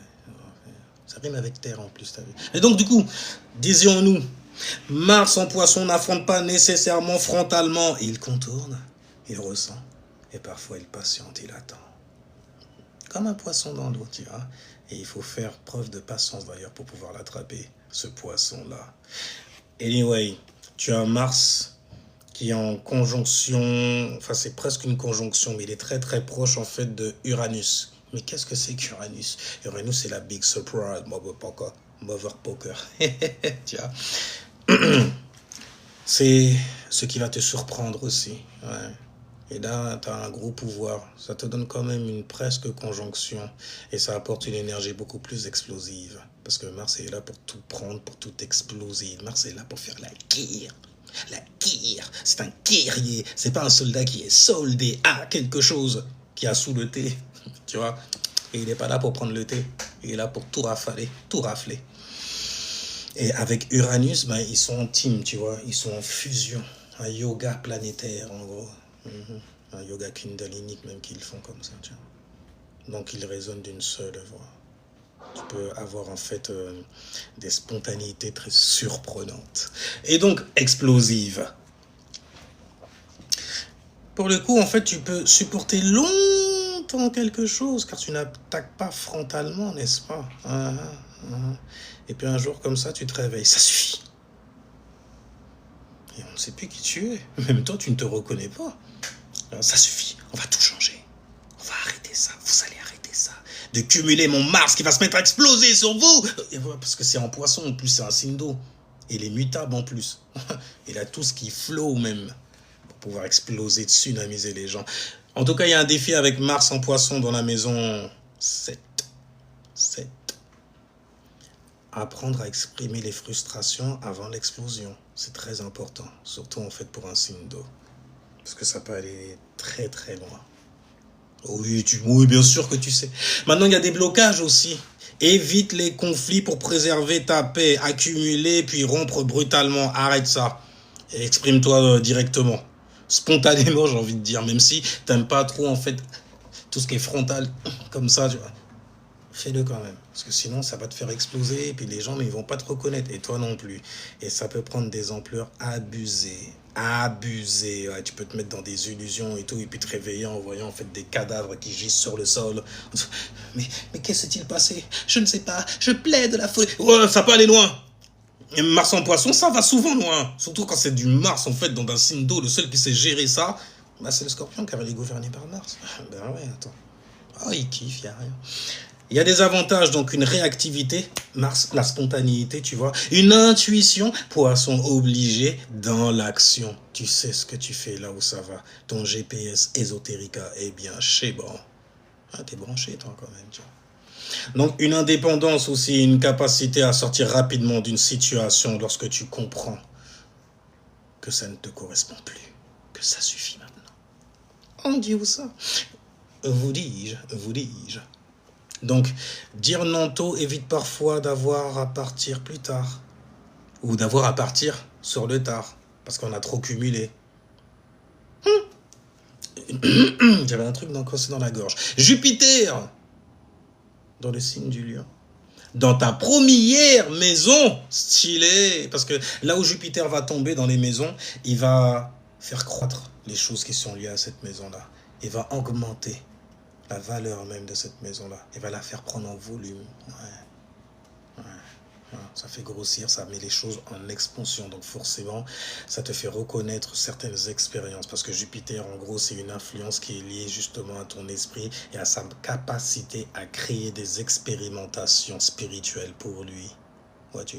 ça rime avec terre en plus, t'as vu. Et donc du coup, disions-nous, Mars en poisson n'affronte pas nécessairement frontalement. Il contourne, il ressent, et parfois il patiente, il attend. Comme un poisson dans l'eau, tu vois. Et il faut faire preuve de patience d'ailleurs pour pouvoir l'attraper, ce poisson-là. Anyway, tu as Mars qui est en conjonction, enfin c'est presque une conjonction, mais il est très très proche en fait de Uranus. Mais qu'est-ce que c'est qu'Uranus? Uranus, c'est la big surprise, mother poker. Tu vois. C'est ce qui va te surprendre aussi. Ouais. Et là, tu as un gros pouvoir. Ça te donne quand même une presque conjonction. Et ça apporte une énergie beaucoup plus explosive. Parce que Mars est là pour tout prendre, pour tout exploser. Mars est là pour faire la guerre. La guerre. C'est un guerrier. C'est pas un soldat qui est soldé à quelque chose qui a sous le thé. Tu vois. Et il n'est pas là pour prendre le thé. Il est là pour tout rafaler, tout rafler. Et avec Uranus, ben, ils sont en team, tu vois, ils sont en fusion, un yoga planétaire en gros, un yoga kundalinique même qu'ils font comme ça, tu vois. donc il résonne d'une seule voix. Tu peux avoir en fait des spontanéités très surprenantes et donc explosives. Pour le coup, en fait, tu peux supporter longtemps quelque chose car tu n'attaques pas frontalement, n'est-ce pas? Et puis un jour comme ça, tu te réveilles, ça suffit. Et on ne sait plus qui tu es. Même toi, tu ne te reconnais pas. Alors, ça suffit, on va tout changer. On va arrêter ça, vous allez arrêter ça. De cumuler mon Mars qui va se mettre à exploser sur vous. Et voilà, parce que c'est en poisson, en plus c'est un signe d'eau. Il est mutable en plus. Il a tout ce qui flow même. Pour pouvoir exploser, tsunamiser les gens. En tout cas, il y a un défi avec Mars en poisson dans la maison 7. Apprendre à exprimer les frustrations avant l'explosion. C'est très important. Surtout en fait pour un signe d'eau. Parce que ça peut aller très très loin. Oui, bien sûr que tu sais. Maintenant, il y a des blocages aussi. Évite les conflits pour préserver ta paix. Accumuler puis rompre brutalement. Arrête ça. Et exprime-toi directement. Spontanément, j'ai envie de dire. Même si t'aimes pas trop en fait tout ce qui est frontal comme ça, tu vois. Fais-le quand même, parce que sinon ça va te faire exploser, et puis les gens mais ils vont pas te reconnaître, et toi non plus. Et ça peut prendre des ampleurs abusées. Ouais, tu peux te mettre dans des illusions et tout, et puis te réveiller en voyant en fait des cadavres qui gisent sur le sol. Mais qu'est-ce qui s'est-il passé? Je ne sais pas, je plaide de la folie. Ouais, ça peut aller loin. Et Mars en poisson, ça va souvent loin. Surtout quand c'est du Mars en fait, dans un signe d'eau, le seul qui sait gérer ça, bah, c'est le Scorpion car il est gouverné par Mars. Ben ouais, attends. Oh, il kiffe, y a rien. Il y a des avantages, donc une réactivité, Mars, la spontanéité, tu vois. Une intuition, poisson obligé dans l'action. Tu sais ce que tu fais là où ça va. Ton GPS ésotérica est bien chez bon. Ah, t'es branché toi quand même, tu vois. Donc une indépendance aussi, une capacité à sortir rapidement d'une situation lorsque tu comprends que ça ne te correspond plus, que ça suffit maintenant. On dit où ça? Vous dis-je. Donc, dire non tôt évite parfois d'avoir à partir plus tard. Ou d'avoir à partir sur le tard. Parce qu'on a trop cumulé. J'avais un truc d'encrosser dans la gorge. Jupiter, dans le signe du lion. Dans ta première maison, stylé. Parce que là où Jupiter va tomber dans les maisons, il va faire croître les choses qui sont liées à cette maison-là. Il va augmenter la valeur même de cette maison-là. Il va la faire prendre en volume. Ouais. Ça fait grossir, ça met les choses en expansion. Donc forcément, ça te fait reconnaître certaines expériences. Parce que Jupiter, en gros, c'est une influence qui est liée justement à ton esprit et à sa capacité à créer des expérimentations spirituelles pour lui. Vois-tu?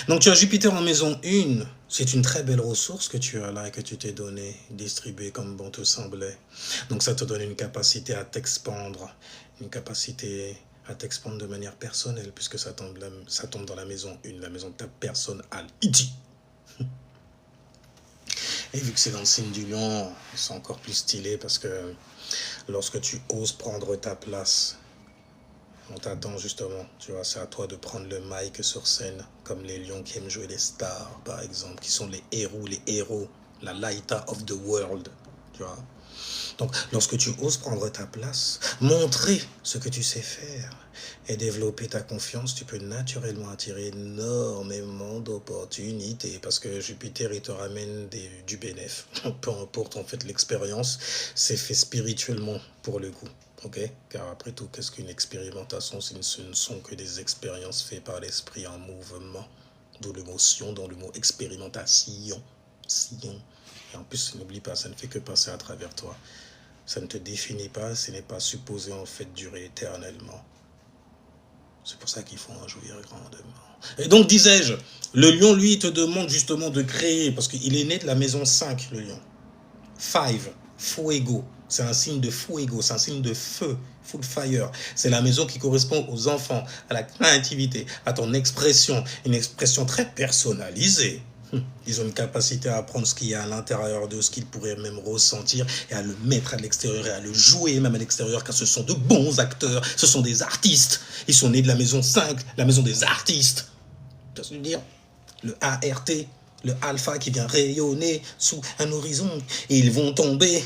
Donc tu as Jupiter en maison 1, c'est une très belle ressource que tu as là et que tu t'es donné, distribuée comme bon te semblait. Donc ça te donne une capacité à t'expandre, une capacité à t'expandre de manière personnelle, puisque ça tombe dans la maison 1, la maison de ta personne Al-Iti. Et vu que c'est dans le signe du lion, c'est encore plus stylé parce que lorsque tu oses prendre ta place, on t'attend justement, tu vois, c'est à toi de prendre le mic sur scène, comme les lions qui aiment jouer les stars, par exemple, qui sont les héros, la Laïta of the world, tu vois. Donc, lorsque tu oses prendre ta place, montrer ce que tu sais faire et développer ta confiance, tu peux naturellement attirer énormément d'opportunités parce que Jupiter, il te ramène du bénéfice. Peu importe en fait l'expérience, c'est fait spirituellement pour le coup. Okay? Car après tout, qu'est-ce qu'une expérimentation? Ce ne sont que des expériences faites par l'esprit en mouvement. D'où le mot sion, dans le mot expérimentation. Sion. Et en plus, n'oublie pas, ça ne fait que passer à travers toi. Ça ne te définit pas, ce n'est pas supposé en fait durer éternellement. C'est pour ça qu'il faut en jouir grandement. Et donc, disais-je, le lion, lui, il te demande justement de créer, parce qu'il est né de la maison 5, le lion. 5, fuego. C'est un signe de fuego, c'est un signe de feu, full fire. C'est la maison qui correspond aux enfants, à la créativité, à ton expression, une expression très personnalisée. Ils ont une capacité à apprendre ce qu'il y a à l'intérieur d'eux, ce qu'ils pourraient même ressentir et à le mettre à l'extérieur et à le jouer même à l'extérieur, car ce sont de bons acteurs, ce sont des artistes. Ils sont nés de la maison 5, la maison des artistes. Tu vois ce que je veux dire? Le ART, le alpha qui vient rayonner sous un horizon et ils vont tomber.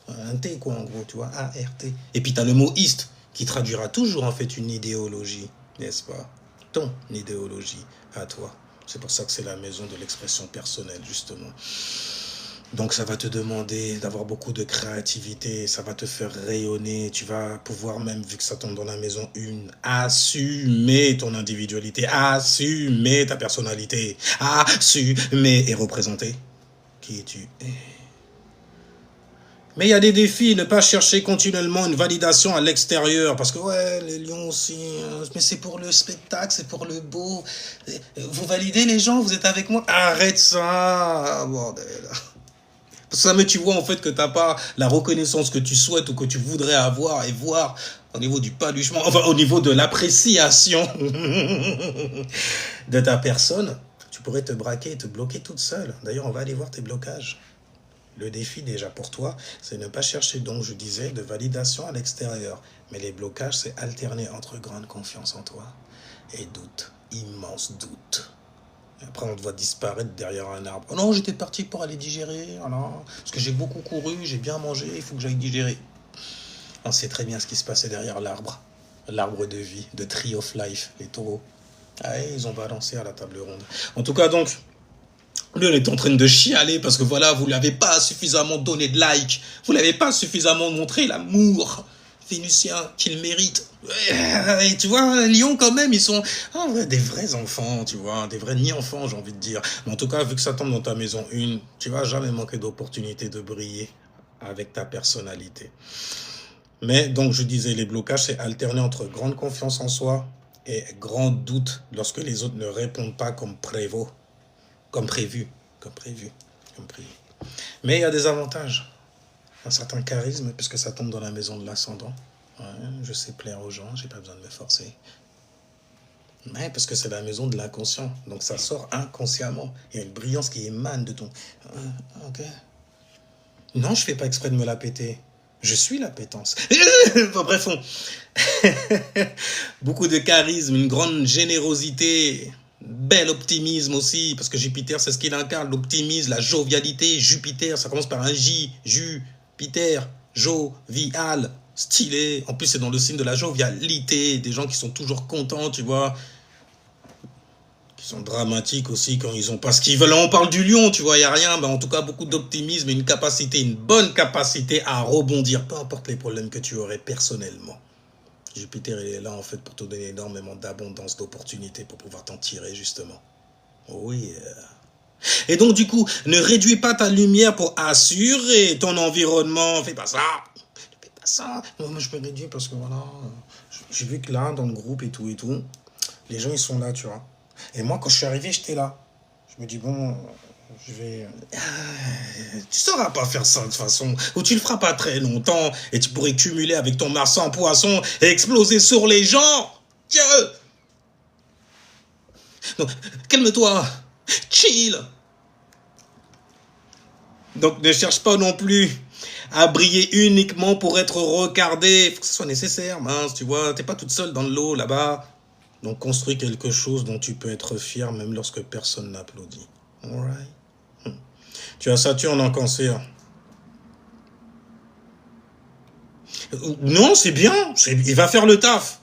Un T, quoi, en gros, tu vois, A-R-T. Et puis, tu as le mot ist, qui traduira toujours, en fait, une idéologie, n'est-ce pas? Ton idéologie à toi. C'est pour ça que c'est la maison de l'expression personnelle, justement. Donc ça va te demander d'avoir beaucoup de créativité, ça va te faire rayonner, tu vas pouvoir même, vu que ça tombe dans la maison 1, assumer ton individualité, assumer ta personnalité, assumer et représenter qui tu es. Mais il y a des défis, ne pas chercher continuellement une validation à l'extérieur, parce que ouais, les lions aussi, mais c'est pour le spectacle, c'est pour le beau. Vous validez les gens, vous êtes avec moi? Arrête ça, bordel. Ça, mais tu vois en fait que tu n'as pas la reconnaissance que tu souhaites ou que tu voudrais avoir et voir au niveau du paluchement, enfin au niveau de l'appréciation de ta personne, tu pourrais te braquer et te bloquer toute seule. D'ailleurs, on va aller voir tes blocages. Le défi déjà pour toi, c'est ne pas chercher, donc je disais, de validation à l'extérieur. Mais les blocages, c'est alterner entre grande confiance en toi et doute, immense doute. Et après, on te voit disparaître derrière un arbre. Oh non, j'étais parti pour aller digérer. Voilà. Parce que j'ai beaucoup couru, j'ai bien mangé, il faut que j'aille digérer. On sait très bien ce qui se passait derrière l'arbre. L'arbre de vie, de Tree of Life, les taureaux. Ah, ils ont balancé à la table ronde. En tout cas, donc, lui, on est en train de chialer parce que voilà, vous ne l'avez pas suffisamment donné de like. Vous ne l'avez pas suffisamment montré l'amour vénusien qu'il mérite. Et tu vois, Lyon quand même, ils sont des vrais enfants, tu vois, des vrais ni-enfants, j'ai envie de dire. Mais en tout cas, vu que ça tombe dans ta maison 1, tu vas jamais manquer d'opportunités de briller avec ta personnalité. Mais donc, je disais, les blocages, c'est alterner entre grande confiance en soi et grand doute lorsque les autres ne répondent pas comme prévu. Mais il y a des avantages. Un certain charisme, puisque ça tombe dans la maison de l'ascendant. Ouais, je sais plaire aux gens, j'ai pas besoin de me forcer. Ouais, parce que c'est la maison de l'inconscient. Donc ça sort inconsciemment. Il y a une brillance qui émane de ton... Ok. Non, je fais pas exprès de me la péter. Je suis la pétence. Enfin, bref, beaucoup de charisme, une grande générosité, bel optimisme aussi, parce que Jupiter, c'est ce qu'il incarne, l'optimisme, la jovialité. Jupiter, ça commence par un J, Jupiter, jovial, stylé. En plus, c'est dans le signe de la jovialité, des gens qui sont toujours contents, tu vois, qui sont dramatiques aussi quand ils ont pas ce qu'ils veulent. On parle du lion, tu vois, il n'y a rien, mais en tout cas, beaucoup d'optimisme et une capacité, une bonne capacité à rebondir, peu importe les problèmes que tu aurais personnellement. Jupiter, il est là, en fait, pour te donner énormément d'abondance, d'opportunités pour pouvoir t'en tirer, justement. Oui. Et donc, du coup, ne réduis pas ta lumière pour assurer ton environnement. Fais pas ça. Fais pas ça. Moi, je me réduis parce que, voilà, j'ai vu que là, dans le groupe et tout, les gens, ils sont là, tu vois. Et moi, quand je suis arrivé, j'étais là. Je me dis, bon, je vais... tu sauras pas faire ça de toute façon. Ou tu le feras pas très longtemps. Et tu pourrais cumuler avec ton Mars en poisson et exploser sur les gens. Dieu! Donc, calme-toi. Chill. Donc, ne cherche pas non plus à briller uniquement pour être regardé. Il faut que ce soit nécessaire, mince, tu vois. T'es pas toute seule dans le lot, là-bas. Donc, construis quelque chose dont tu peux être fier, même lorsque personne n'applaudit. Alright. Tu as Saturne en Cancer. Non, c'est bien. Il va faire le taf.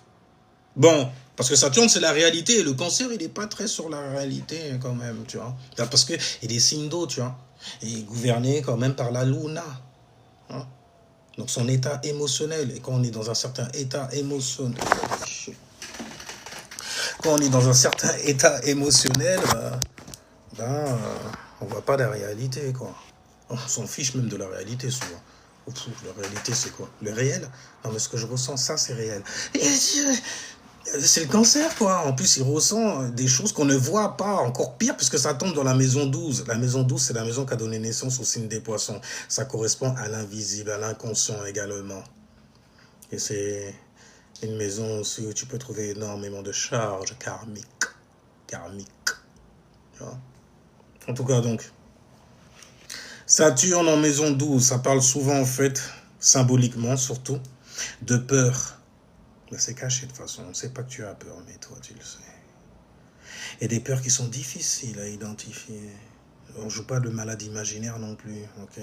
Bon, parce que Saturne, c'est la réalité. Et le Cancer, il n'est pas très sur la réalité, quand même, tu vois. Parce qu'il est des signes d'eau, tu vois. Il est gouverné quand même par la Luna. Hein? Donc, son état émotionnel. Et quand on est dans un certain état émotionnel... Quand on est dans un certain état émotionnel, on voit pas la réalité, quoi. On s'en fiche même de la réalité, souvent. La réalité, c'est quoi? Le réel? Non, mais ce que je ressens, ça, c'est réel. C'est le Cancer, quoi. En plus, il ressent des choses qu'on ne voit pas. Encore pire, puisque ça tombe dans la maison 12. La maison 12, c'est la maison qui a donné naissance au signe des Poissons. Ça correspond à l'invisible, à l'inconscient également. Et c'est une maison aussi où tu peux trouver énormément de charges karmiques. Tu vois? En tout cas, donc, Saturne en maison 12, ça parle souvent, en fait, symboliquement surtout, de peur. Mais c'est caché de toute façon, on ne sait pas que tu as peur, mais toi, tu le sais. Et des peurs qui sont difficiles à identifier. On ne joue pas de malade imaginaire non plus, ok?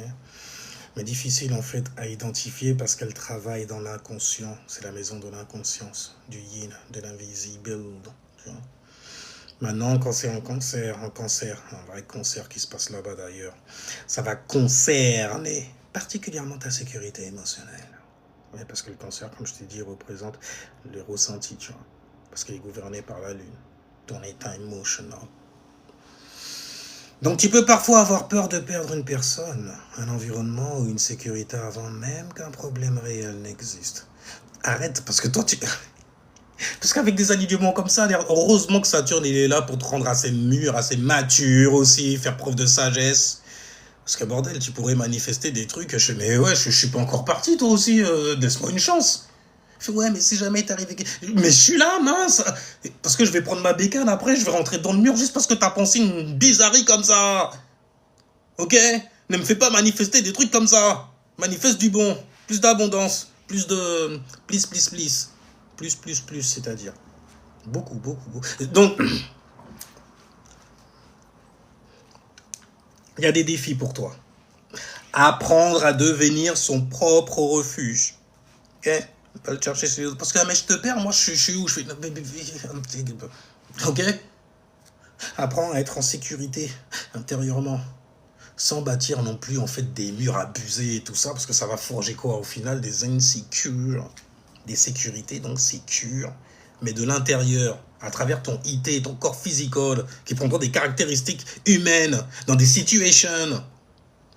mais difficile en fait à identifier parce qu'elle travaille dans l'inconscient. C'est la maison de l'inconscience, du yin, de l'invisible. Tu vois. Maintenant, quand c'est un cancer, un vrai cancer qui se passe là-bas d'ailleurs, ça va concerner particulièrement ta sécurité émotionnelle. Ouais, parce que le cancer, comme je t'ai dit, représente le ressenti, tu vois. Parce qu'il est gouverné par la lune, ton état émotionnel. Donc tu peux parfois avoir peur de perdre une personne, un environnement ou une sécurité avant même qu'un problème réel n'existe. Arrête, parce que toi tu... Parce qu'avec des alignements comme ça, heureusement que Saturne il est là pour te rendre assez mûr, assez mature aussi, faire preuve de sagesse. Parce que bordel, tu pourrais manifester des trucs, mais ouais, je suis pas encore parti toi aussi, laisse-moi une chance. Je fais, ouais, mais si jamais t'es arrivé... Mais je suis là, mince. Parce que je vais prendre ma bécane après, je vais rentrer dans le mur juste parce que t'as pensé une bizarrerie comme ça. Ok? Ne me fais pas manifester des trucs comme ça. Manifeste du bon. Plus d'abondance. Plus de... Plus. Plus, c'est-à-dire. Beaucoup. Donc, il y a des défis pour toi. Apprendre à devenir son propre refuge. Ok? Pas le chercher chez les autres. Parce que, mais je te perds, moi, je suis où? Je fais... Ok? Apprends à être en sécurité intérieurement. Sans bâtir non plus, en fait, des murs abusés et tout ça. Parce que ça va forger quoi, au final? Des insécures. Des sécurités, donc sécures. Mais de l'intérieur. À travers ton IT, ton corps physical. Qui prendront des caractéristiques humaines. Dans des situations.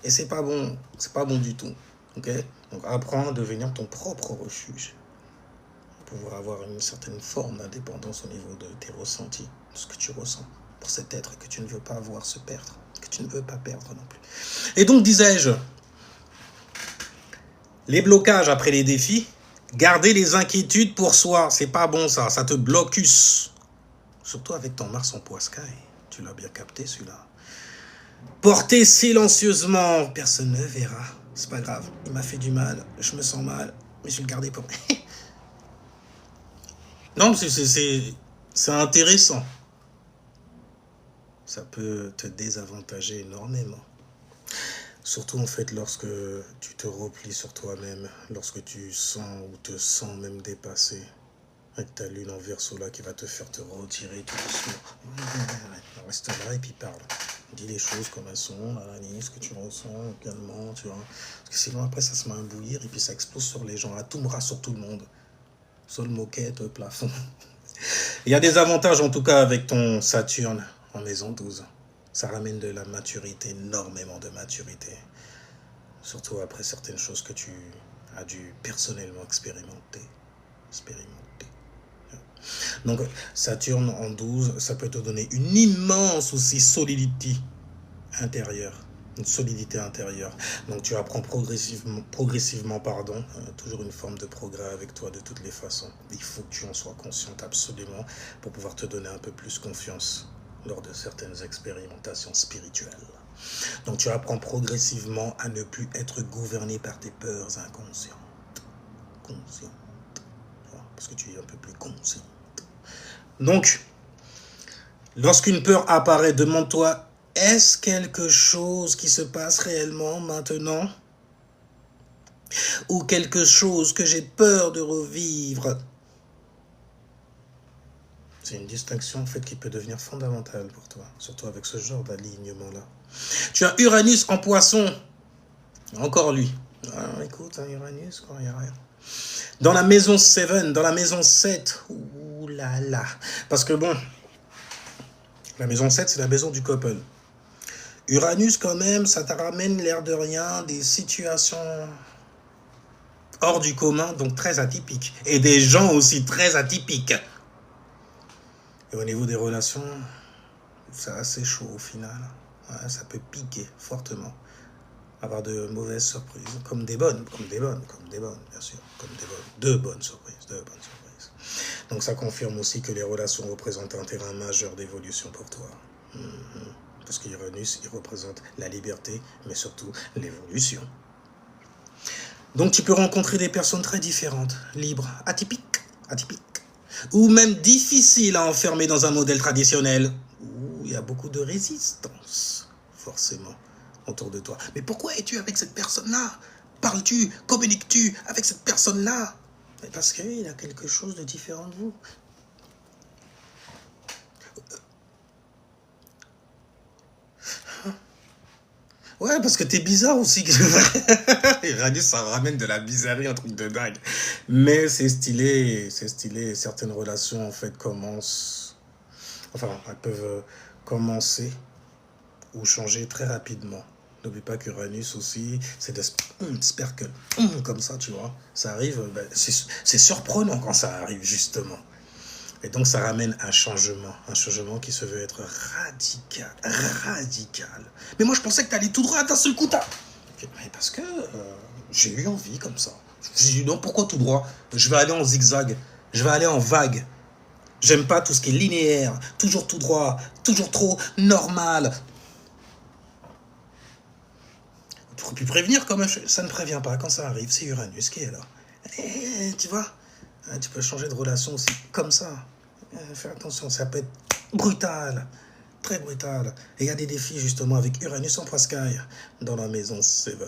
Et c'est pas bon. C'est pas bon du tout. Ok? Donc apprends à devenir ton propre refuge. Pouvoir avoir une certaine forme d'indépendance au niveau de tes ressentis, de ce que tu ressens pour cet être que tu ne veux pas voir se perdre, que tu ne veux pas perdre non plus. Et donc, disais-je, les blocages après les défis, garder les inquiétudes pour soi, c'est pas bon ça te blocus. Surtout avec ton Mars en Poiscaille, tu l'as bien capté celui-là. Porter silencieusement, personne ne verra, c'est pas grave, il m'a fait du mal, je me sens mal, mais je vais le garder pour... Non, c'est intéressant. Ça peut te désavantager énormément. Surtout en fait lorsque tu te replies sur toi-même, lorsque tu sens ou te sens même dépassé. Avec ta lune en Verseau là qui va te faire te retirer tout doucement. Reste là et puis parle. Dis les choses comme elles sont, ce que tu ressens calmement, tu vois. Parce que sinon après ça se met à bouillir et puis ça explose sur les gens. À tout bras sur tout le monde. Sol moquette, plafond. Il y a des avantages en tout cas avec ton Saturne en maison 12. Ça ramène de la maturité, énormément de maturité. Surtout après certaines choses que tu as dû personnellement expérimenter. Donc Saturne en 12, ça peut te donner une immense aussi solidité intérieure. Une solidité intérieure. Donc tu apprends progressivement, toujours une forme de progrès avec toi de toutes les façons. Il faut que tu en sois consciente absolument pour pouvoir te donner un peu plus confiance lors de certaines expérimentations spirituelles. Donc tu apprends progressivement à ne plus être gouverné par tes peurs inconscientes. Parce que tu es un peu plus conscient. Donc, lorsqu'une peur apparaît, demande-toi, est-ce quelque chose qui se passe réellement maintenant? Ou quelque chose que j'ai peur de revivre? C'est une distinction en fait qui peut devenir fondamentale pour toi, surtout avec ce genre d'alignement-là. Tu as Uranus en Poisson. Encore lui. Ah, écoute, Uranus, quoi, il n'y a rien. Dans la maison 7, dans la maison 7, ouh là là. Parce que bon, la maison 7, c'est la maison du couple. Uranus, quand même, ça te ramène l'air de rien des situations hors du commun, donc très atypiques. Et des gens aussi très atypiques. Et au niveau des relations, c'est assez chaud au final. Ouais, ça peut piquer fortement. Avoir de mauvaises surprises, comme des bonnes, bien sûr. Deux bonnes surprises. Donc ça confirme aussi que les relations représentent un terrain majeur d'évolution pour toi. Parce qu'Uranus, il représente la liberté, mais surtout l'évolution. Donc tu peux rencontrer des personnes très différentes, libres, atypiques, ou même difficiles à enfermer dans un modèle traditionnel, où il y a beaucoup de résistance, forcément. autour de toi. Mais pourquoi es-tu avec cette personne-là? Parles-tu, communiques-tu avec cette personne-là? Parce qu'il a quelque chose de différent de vous. Ouais, parce que t'es bizarre aussi. Uranus, ça ramène de la bizarrerie, un truc de dingue. Mais c'est stylé, c'est stylé. Certaines relations, en fait, commencent... Enfin, elles peuvent commencer ou changer très rapidement. N'oublie pas qu'Uranus aussi, c'est des sperkles. Comme ça, tu vois. Ça arrive, ben, c'est surprenant quand ça arrive, justement. Et donc, ça ramène un changement qui se veut être radical, radical. Mais moi, je pensais que t'allais tout droit, d'un seul coup, Mais parce que j'ai eu envie comme ça. Je me suis dit, non, pourquoi tout droit? Je vais aller en zigzag, je vais aller en vague. J'aime pas tout ce qui est linéaire, toujours tout droit, toujours trop normal. Pour plus prévenir, quand même, ça ne prévient pas quand ça arrive, c'est Uranus qui est là. Et tu vois, tu peux changer de relation aussi comme ça. Fais attention, ça peut être brutal, très brutal. Et il y a des défis justement avec Uranus en Pascal dans la maison 7.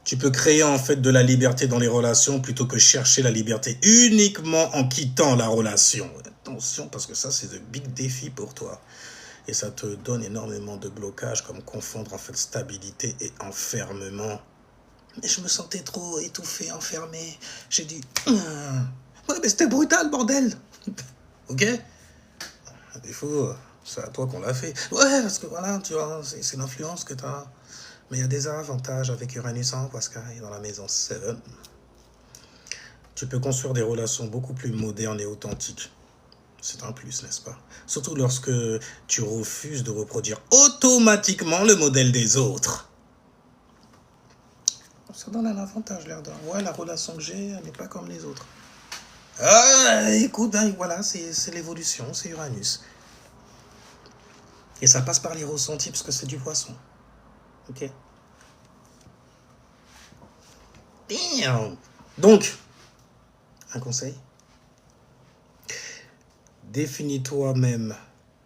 Tu peux créer en fait de la liberté dans les relations plutôt que chercher la liberté uniquement en quittant la relation. Attention, parce que ça, c'est de big défis pour toi. Et ça te donne énormément de blocages, comme confondre en fait stabilité et enfermement. Mais je me sentais trop étouffé, enfermé. J'ai dit, ouais, mais c'était brutal, bordel. Ok? À défaut, c'est à toi qu'on l'a fait. Ouais, parce que voilà, tu vois, c'est l'influence que tu as. Mais il y a des avantages avec Uranus en Pascal dans la maison 7. Tu peux construire des relations beaucoup plus modernes et authentiques. C'est un plus, n'est-ce pas? Surtout lorsque tu refuses de reproduire automatiquement le modèle des autres. Ça donne un avantage, l'air de... Ouais, la relation que j'ai, elle n'est pas comme les autres. Écoute, hein, voilà, c'est l'évolution, c'est Uranus. Et ça passe par les ressentis, parce que c'est du poisson. Ok? Damn. Donc, un conseil. Définis toi-même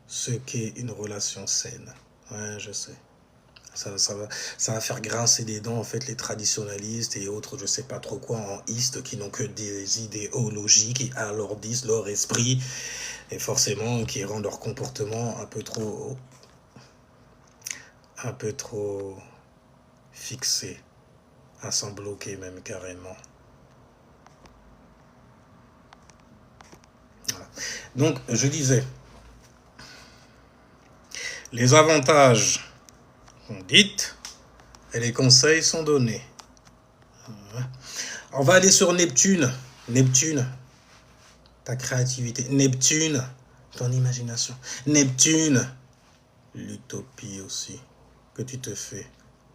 ce qu'est une relation saine. Ouais, je sais. Ça va faire grincer des dents, en fait, les traditionalistes et autres, je sais pas trop quoi, en istes, qui n'ont que des idéologies, qui alourdissent leur esprit, et forcément, qui rendent leur comportement un peu trop fixé, à s'en bloquer même carrément. Voilà. Donc, je disais, les avantages sont dites et les conseils sont donnés. On va aller sur Neptune. Neptune, ta créativité. Neptune, ton imagination. Neptune, l'utopie aussi que tu te fais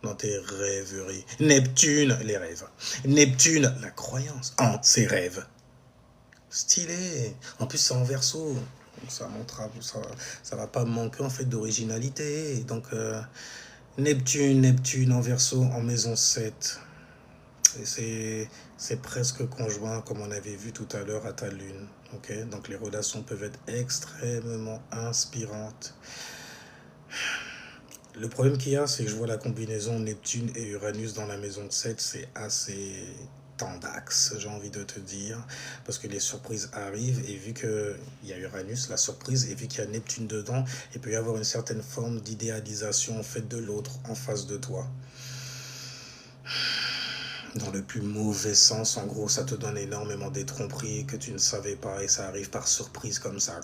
dans tes rêveries. Neptune, les rêves. Neptune, la croyance en ces rêves. Stylé. En plus, c'est en Verseau. Ça montre, ça va pas manquer en fait d'originalité. Donc, Neptune en Verseau en maison 7. Et c'est presque conjoint, comme on avait vu tout à l'heure, à ta lune. Okay? Donc, les relations peuvent être extrêmement inspirantes. Le problème qu'il y a, c'est que je vois la combinaison Neptune et Uranus dans la maison 7, c'est assez tendax, j'ai envie de te dire, parce que les surprises arrivent, et vu qu'il y a Uranus, la surprise, et vu qu'il y a Neptune dedans, il peut y avoir une certaine forme d'idéalisation en fait de l'autre en face de toi. Dans le plus mauvais sens, en gros, ça te donne énormément des tromperies que tu ne savais pas, et ça arrive par surprise comme ça.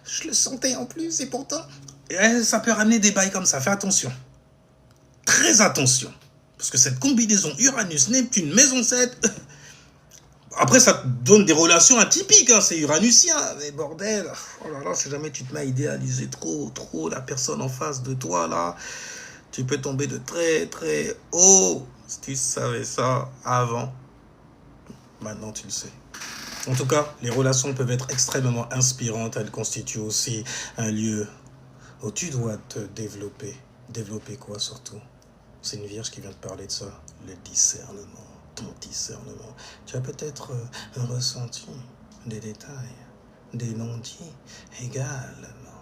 Je le sentais en plus, et pourtant, ça peut ramener des bails comme ça. Fais attention. Très attention. Parce que cette combinaison Uranus-Neptune, maison 7, après ça te donne des relations atypiques, hein, c'est uranusien, mais bordel, oh là là, si jamais tu te mets à idéaliser trop la personne en face de toi, là, tu peux tomber de très très haut. Si tu savais ça avant, maintenant tu le sais. En tout cas, les relations peuvent être extrêmement inspirantes, elles constituent aussi un lieu où tu dois te développer. Développer quoi surtout? C'est une vierge qui vient te parler de ça. Le discernement, ton discernement. Tu as peut-être un ressenti, des détails, des non-dits également.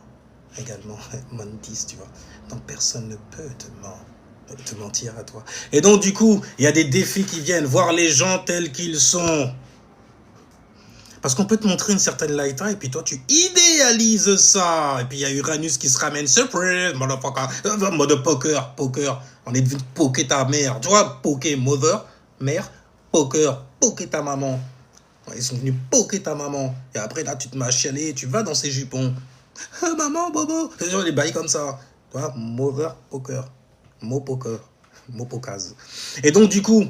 également mentis, tu vois. Donc personne ne peut te mentir à toi. Et donc du coup, il y a des défis qui viennent, voir les gens tels qu'ils sont. Parce qu'on peut te montrer une certaine light et puis toi tu idéalises ça. Et puis il y a Uranus qui se ramène, surprise, motherfucker, mode poker. On est devenu poker ta mère. Tu vois, poker mother, mère, poker ta maman. Ils sont venus poker ta maman. Et après là tu te mets à chialer, tu vas dans ses jupons. Ah, maman, bobo. C'est genre des bails comme ça. Tu vois, mother, poker. Mot poker. Mot pokaz. Et donc du coup,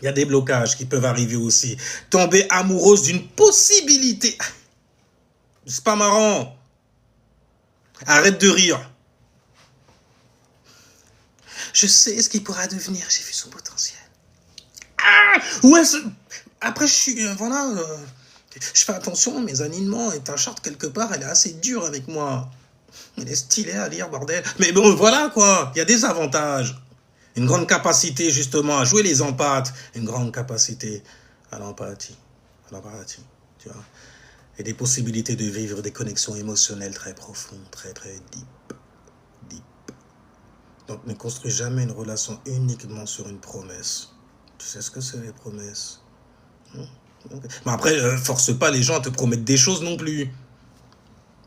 il y a des blocages qui peuvent arriver aussi. Tomber amoureuse d'une possibilité. C'est pas marrant. Arrête de rire. Je sais ce qu'il pourra devenir. J'ai vu son potentiel. Ah ouais, après je suis... voilà. Je fais attention, mes alignements et ta charte quelque part, elle est assez dure avec moi. Elle est stylée à lire, bordel. Mais bon, voilà quoi. Il y a des avantages. Une grande capacité justement à jouer les empathes. Une grande capacité à l'empathie. Tu vois. Et des possibilités de vivre des connexions émotionnelles très profondes, très deep. Donc ne construis jamais une relation uniquement sur une promesse. Tu sais ce que c'est les promesses. Mais après, force pas les gens à te promettre des choses non plus.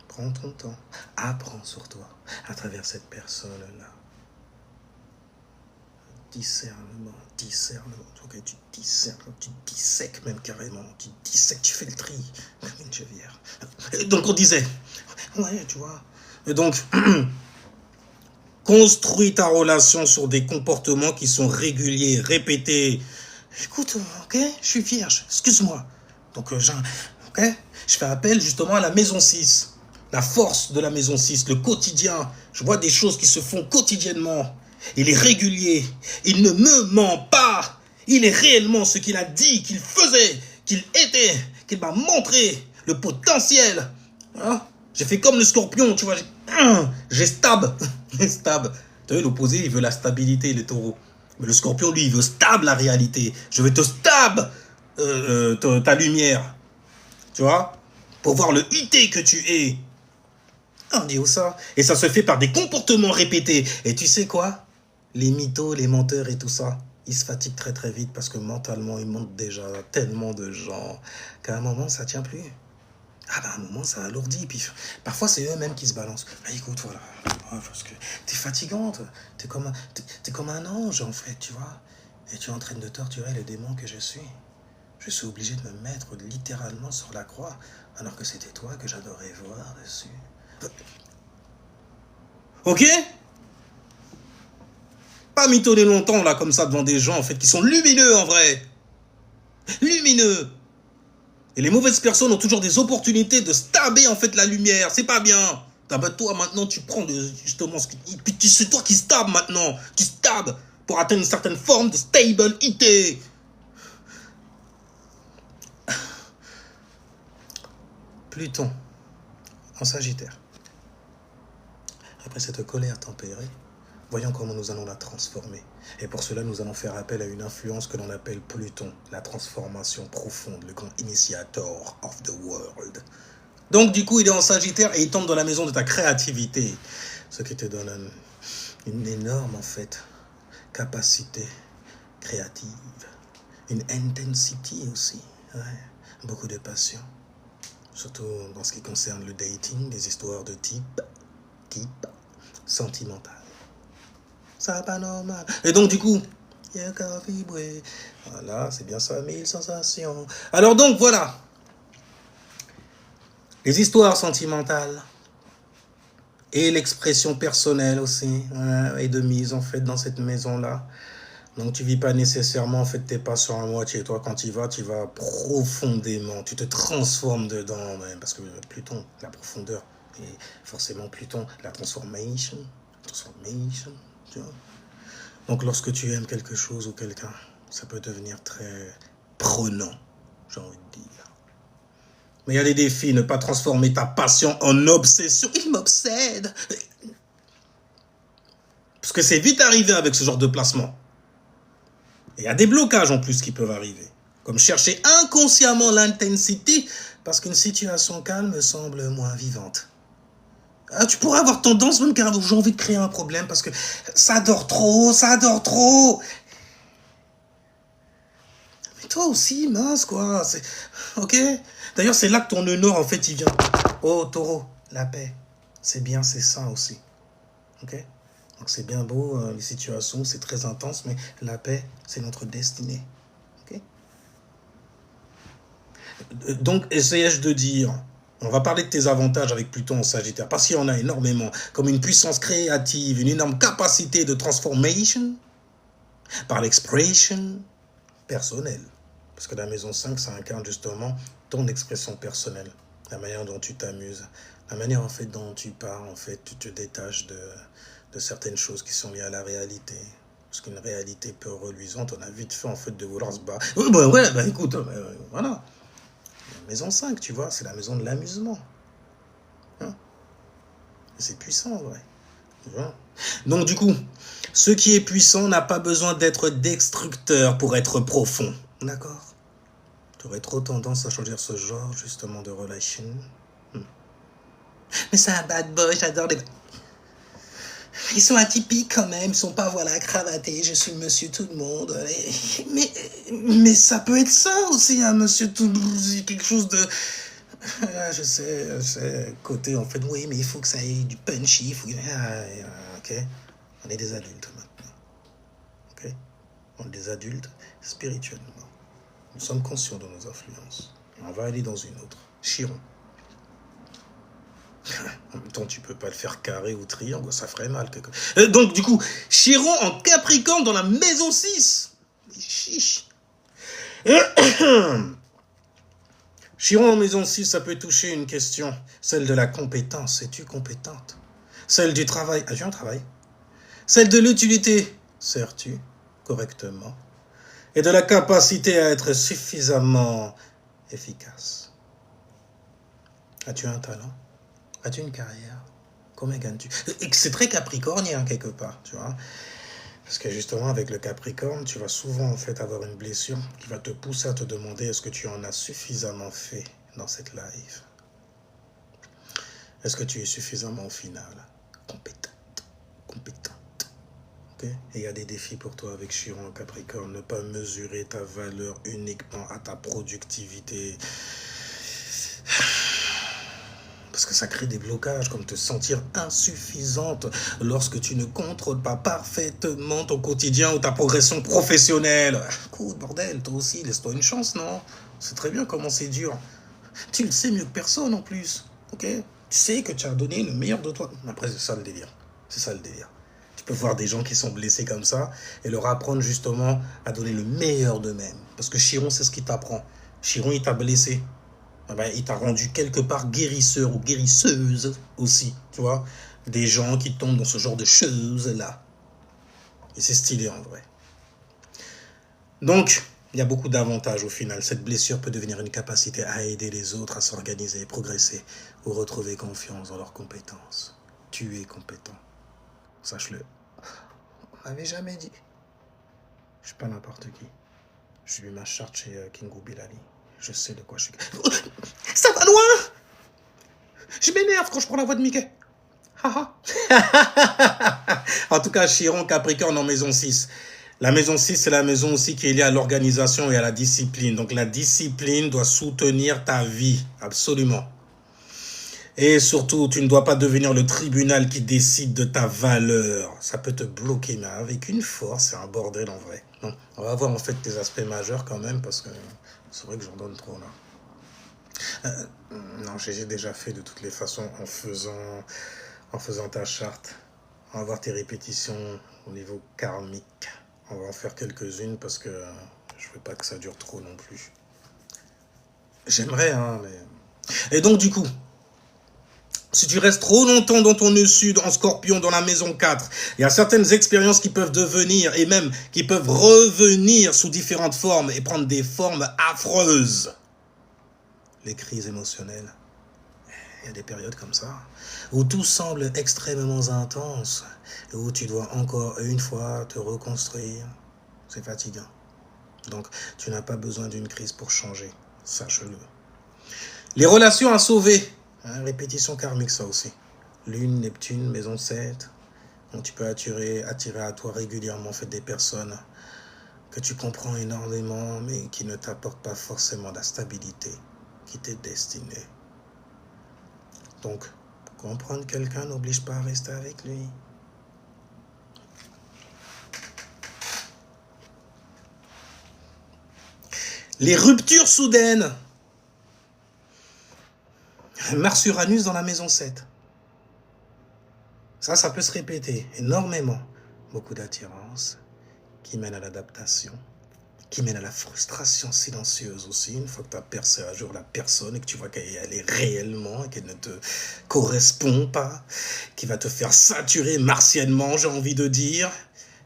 Prends ton temps. Apprends sur toi à travers cette personne-là. Discernement. Okay, tu discernes, tu dissèques même carrément. Tu dissèques, tu fais le tri comme une chevrière. Donc on disait, ouais, tu vois. Et donc, construis ta relation sur des comportements qui sont réguliers, répétés. Écoute, ok, je suis vierge, excuse-moi. Donc, ok, je fais appel justement à la maison 6. La force de la maison 6, le quotidien. Je vois des choses qui se font quotidiennement. Il est régulier. Il ne me ment pas. Il est réellement ce qu'il a dit, qu'il faisait, qu'il était, qu'il m'a montré. Le potentiel. Hein? J'ai fait comme le scorpion, tu vois. J'ai stab. Stab. Tu vois, l'opposé, il veut la stabilité, le taureau. Mais le scorpion, lui, il veut stab la réalité. Je vais te stab ta lumière. Tu vois? Pour voir le IT que tu es. On dit où ça? Et ça se fait par des comportements répétés. Et tu sais quoi? Les mythos, les menteurs et tout ça, ils se fatiguent très vite parce que mentalement, ils montent déjà tellement de gens qu'à un moment, ça tient plus. Ah bah à un moment, ça alourdit. Puis parfois, c'est eux-mêmes qui se balancent. Ah, écoute, voilà. Parce que t'es fatigante. T'es comme un ange, en fait, tu vois. Et tu es en train de torturer le démon que je suis. Je suis obligé de me mettre littéralement sur la croix, alors que c'était toi que j'adorais voir dessus. Ok? Pas mitonner longtemps, là, comme ça, devant des gens, en fait, qui sont lumineux, en vrai. Lumineux. Et les mauvaises personnes ont toujours des opportunités de stabber, en fait, la lumière. C'est pas bien. Ah bah, toi, maintenant, tu prends justement ce qui... Puis c'est toi qui stab, maintenant. Tu stabs pour atteindre une certaine forme de stabilité. Pluton, en Sagittaire. Après cette colère tempérée, voyons comment nous allons la transformer. Et pour cela, nous allons faire appel à une influence que l'on appelle Pluton, la transformation profonde, le grand initiator of the world. Donc du coup, il est en Sagittaire et il tombe dans la maison de ta créativité, ce qui te donne une énorme, en fait, capacité créative, une intensity aussi, ouais, beaucoup de passion, surtout dans ce qui concerne le dating, des histoires de type sentimental. Ça pas normal. Et donc du coup, il y a qu'à vibrer. Voilà, c'est bien ça, 1000 sensations. Alors donc voilà, les histoires sentimentales et l'expression personnelle aussi est de mise en fait dans cette maison-là. Donc tu vis pas nécessairement en fait tes passions à moitié. Toi quand tu vas profondément, tu te transformes dedans même, parce que Pluton, la profondeur, et forcément Pluton, la transformation, tu vois. Donc lorsque tu aimes quelque chose ou quelqu'un, ça peut devenir très prenant, j'ai envie de dire. Mais il y a des défis, ne pas transformer ta passion en obsession. Il m'obsède. Parce que c'est vite arrivé avec ce genre de placement. Et il y a des blocages en plus qui peuvent arriver. Comme chercher inconsciemment l'intensité parce qu'une situation calme semble moins vivante. Tu pourrais avoir tendance même car j'ai envie de créer un problème parce que ça dort trop, ça dort trop. Mais toi aussi, mince quoi. Ok. D'ailleurs, c'est là que ton nœud nord, en fait, il vient. Oh, taureau, la paix. C'est bien, c'est sain aussi. Ok. Donc c'est bien beau, les situations, c'est très intense, mais la paix, c'est notre destinée. Ok. Donc, essayais-je de dire, on va parler de tes avantages avec Pluton en Sagittaire, parce qu'il y en a énormément, comme une puissance créative, une énorme capacité de transformation, par l'expression personnelle. Parce que la maison 5, ça incarne justement ton expression personnelle, la manière dont tu t'amuses, la manière en fait dont tu pars, en fait, tu te détaches de certaines choses qui sont liées à la réalité. Parce qu'une réalité peu reluisante, on a vite fait en fait de vouloir se battre. Ouais, écoute, voilà. La maison 5, tu vois, c'est la maison de l'amusement. Hein? C'est puissant, en vrai. Tu vois? Donc du coup, ce qui est puissant n'a pas besoin d'être destructeur pour être profond. D'accord? Tu aurais trop tendance à choisir ce genre justement de relation. Mais c'est un bad boy, j'adore les... Ils sont atypiques quand même, ils sont pas, voilà, cravatés, je suis monsieur tout le monde. Mais ça peut être ça aussi, hein, monsieur tout le monde, quelque chose de... je sais, côté en fait, oui, mais il faut que ça ait du punchy, il faut que... ok, on est des adultes maintenant. Ok, on est des adultes spirituellement. Nous sommes conscients de nos influences. On va aller dans une autre. Chiron. En même temps, tu peux pas le faire carré ou triangle, ça ferait mal. Donc, du coup, Chiron en Capricorne dans la maison 6. Chiche. Chiron en maison 6, ça peut toucher une question. Celle de la compétence. Es-tu compétente? Celle du travail. As-tu un travail? Celle de l'utilité. Sers-tu correctement? Et de la capacité à être suffisamment efficace. As-tu un talent? As-tu une carrière? Combien gagnes-tu? C'est très capricornien quelque part, tu vois. Parce que justement, avec le Capricorne, tu vas souvent en fait avoir une blessure qui va te pousser à te demander est-ce que tu en as suffisamment fait dans cette life? Est-ce que tu es suffisamment au final compétente? Okay? Et il y a des défis pour toi avec Chiron en Capricorne. Ne pas mesurer ta valeur uniquement à ta productivité. Parce que ça crée des blocages, comme te sentir insuffisante lorsque tu ne contrôles pas parfaitement ton quotidien ou ta progression professionnelle. Écoute, bordel, toi aussi, laisse-toi une chance, non? C'est très bien comment c'est dur. Tu le sais mieux que personne en plus, ok? Tu sais que tu as donné le meilleur de toi. Après, c'est ça le délire. C'est ça le délire. Tu peux voir des gens qui sont blessés comme ça et leur apprendre justement à donner le meilleur d'eux-mêmes. Parce que Chiron, c'est ce qu'il t'apprend. Chiron, il t'a blessé. Il t'a rendu quelque part guérisseur ou guérisseuse aussi, tu vois. Des gens qui tombent dans ce genre de choses-là. Et c'est stylé en vrai. Donc, il y a beaucoup d'avantages au final. Cette blessure peut devenir une capacité à aider les autres à s'organiser, progresser ou retrouver confiance dans leurs compétences. Tu es compétent. Sache-le. On m'avait jamais dit. Je suis pas n'importe qui. J'ai lu ma charte chez Kingu Bilali. Je sais de quoi je suis... Ça va loin! Je m'énerve quand je prends la voix de Mickey. En tout cas, Chiron, Capricorne en maison 6. La maison 6, c'est la maison aussi qui est liée à l'organisation et à la discipline. Donc la discipline doit soutenir ta vie, absolument. Et surtout, tu ne dois pas devenir le tribunal qui décide de ta valeur. Ça peut te bloquer, mais avec une force, c'est un bordel en vrai. Non, on va voir en fait tes aspects majeurs quand même, parce que c'est vrai que j'en donne trop là. Non, j'ai déjà fait de toutes les façons en faisant ta charte. On va voir tes répétitions au niveau karmique. On va en faire quelques-unes parce que je veux pas que ça dure trop non plus. J'aimerais, hein, mais... Et donc du coup, si tu restes trop longtemps dans ton nœud sud, en Scorpion, dans la maison 4, il y a certaines expériences qui peuvent devenir, et même qui peuvent revenir sous différentes formes et prendre des formes affreuses. Les crises émotionnelles. Il y a des périodes comme ça, où tout semble extrêmement intense, et où tu dois encore une fois te reconstruire. C'est fatigant. Donc, tu n'as pas besoin d'une crise pour changer. Sache-le. Les relations à sauver. Répétition karmique, ça aussi. Lune, Neptune, maison 7. Donc tu peux attirer à toi régulièrement en fait des personnes que tu comprends énormément, mais qui ne t'apportent pas forcément la stabilité qui t'est destinée. Donc, comprendre quelqu'un n'oblige pas à rester avec lui. Les ruptures soudaines. Mars-Uranus dans la maison 7. Ça peut se répéter énormément. Beaucoup d'attirance qui mène à l'adaptation, qui mène à la frustration silencieuse aussi, une fois que tu as percé à jour la personne et que tu vois qu'elle est réellement et qu'elle ne te correspond pas, qui va te faire saturer martiennement, j'ai envie de dire,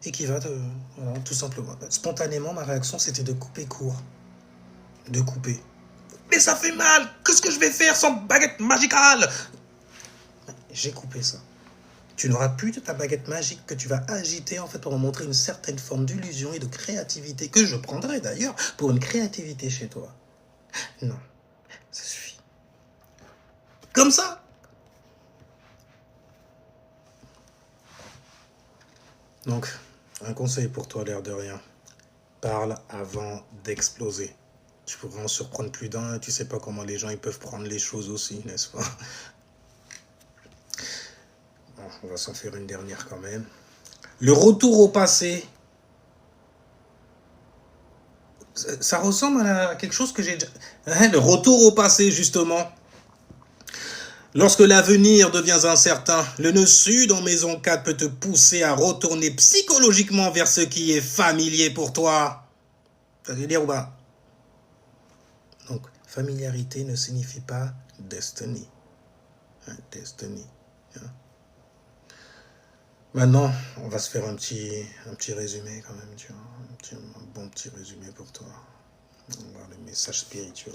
et qui va te... Voilà, tout simplement. Spontanément, ma réaction, c'était de couper court. De couper. Mais ça fait mal. Qu'est-ce que je vais faire sans baguette magicale? J'ai coupé ça. Tu n'auras plus de ta baguette magique que tu vas agiter en fait pour montrer une certaine forme d'illusion et de créativité que je prendrai d'ailleurs pour une créativité chez toi. Non, ça suffit. Comme ça. Donc, un conseil pour toi, l'air de rien. Parle avant d'exploser. Tu pourras en surprendre plus d'un et tu sais pas comment les gens ils peuvent prendre les choses aussi, n'est-ce pas? Bon, on va s'en faire une dernière quand même. Le retour au passé. Ça ressemble à quelque chose que j'ai déjà... Le retour au passé, justement. Lorsque l'avenir devient incertain, le nœud sud en maison 4 peut te pousser à retourner psychologiquement vers ce qui est familier pour toi. Ça veut dire ou pas? Donc, familiarité ne signifie pas destiny. Destiny. Maintenant, on va se faire un petit résumé quand même, tu vois. Un bon petit résumé pour toi. On va voir le message spirituel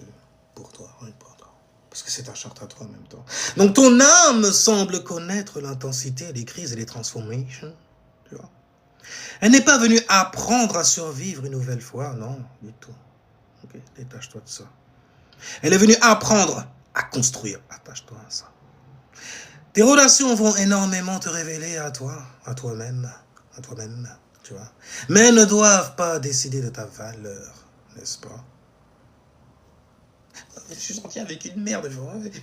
pour toi, rien pour toi. Parce que c'est ta charte à toi en même temps. Donc ton âme semble connaître l'intensité des crises et des transformations. Tu vois. Elle n'est pas venue apprendre à survivre une nouvelle fois, non, du tout. Ok, détache-toi de ça. Elle est venue apprendre à construire. Attache-toi à ça. Tes relations vont énormément te révéler à toi, à toi-même, tu vois. Mais elles ne doivent pas décider de ta valeur, n'est-ce pas? Je suis sorti avec une merde,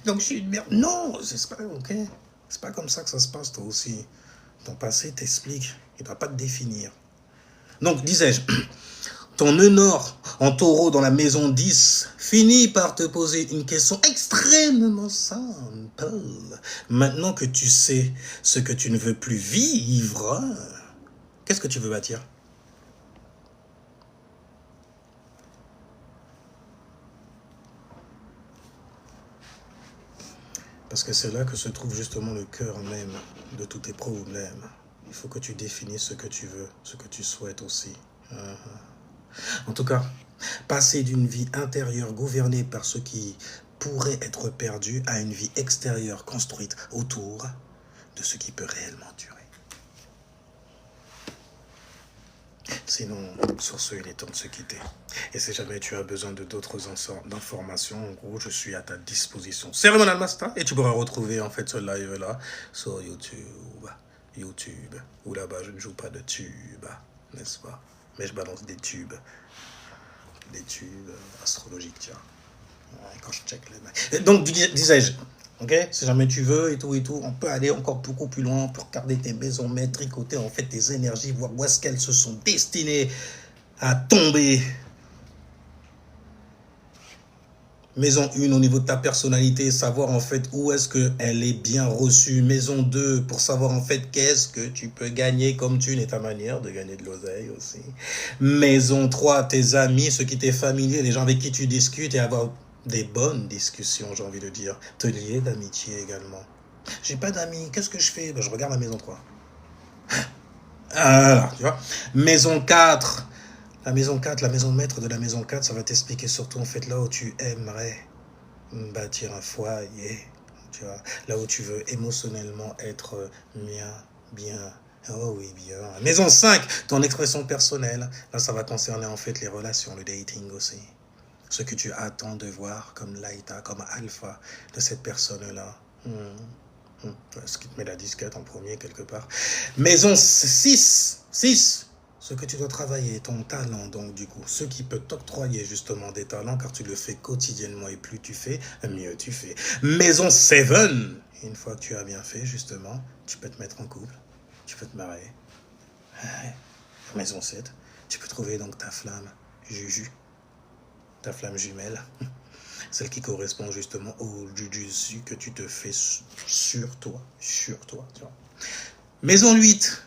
donc je suis une merde. Non, c'est pas ok. C'est pas comme ça que ça se passe, toi aussi. Ton passé t'explique, il ne doit pas te définir. Donc, disais-je, ton nœud nord en taureau dans la maison 10 finit par te poser une question extrêmement simple. Maintenant que tu sais ce que tu ne veux plus vivre, qu'est-ce que tu veux bâtir? Parce que c'est là que se trouve justement le cœur même de tous tes problèmes. Il faut que tu définisses ce que tu veux, ce que tu souhaites aussi. En tout cas, passer d'une vie intérieure gouvernée par ce qui pourrait être perdu à une vie extérieure construite autour de ce qui peut réellement durer. Sinon, sur ce, il est temps de se quitter. Et si jamais tu as besoin de d'autres informations, en gros, je suis à ta disposition. Cérémonial Master, et tu pourras retrouver en fait ce live-là sur YouTube, où là-bas je ne joue pas de tube, n'est-ce pas? Mais je balance des tubes astrologiques, tiens. Ouais, quand je check les... Donc, disais-je, ok, si jamais tu veux et tout, on peut aller encore beaucoup plus loin, on peut regarder tes maisons mères, tricoter en fait tes énergies, voir où est-ce qu'elles se sont destinées à tomber. Maison 1 au niveau de ta personnalité, savoir en fait où est-ce qu'elle est bien reçue. Maison 2 pour savoir en fait qu'est-ce que tu peux gagner comme thune et ta manière de gagner de l'oseille aussi. Maison 3, tes amis, ceux qui t'est familier, les gens avec qui tu discutes et avoir des bonnes discussions, j'ai envie de dire. Te lier d'amitié également. J'ai pas d'amis, qu'est-ce que je fais? Je regarde la maison 3. Voilà, tu vois. Maison 4. La maison 4, la maison maître de la maison 4, ça va t'expliquer surtout en fait là où tu aimerais bâtir un foyer, tu vois, là où tu veux émotionnellement être bien, oh oui, bien. Maison 5, ton expression personnelle, là ça va concerner en fait les relations, le dating aussi. Ce que tu attends de voir comme Laïta, comme alpha de cette personne-là. Ce qui te met la disquette en premier quelque part. Maison 6, ce que tu dois travailler, ton talent, donc du coup, ce qui peut t'octroyer justement des talents, car tu le fais quotidiennement et plus tu fais, mieux tu fais. Maison 7, une fois que tu as bien fait justement, tu peux te mettre en couple, tu peux te marier. Maison 7, tu peux trouver donc ta flamme Juju, ta flamme jumelle, celle qui correspond justement au Juju que tu te fais sur toi, tu vois. Maison 8,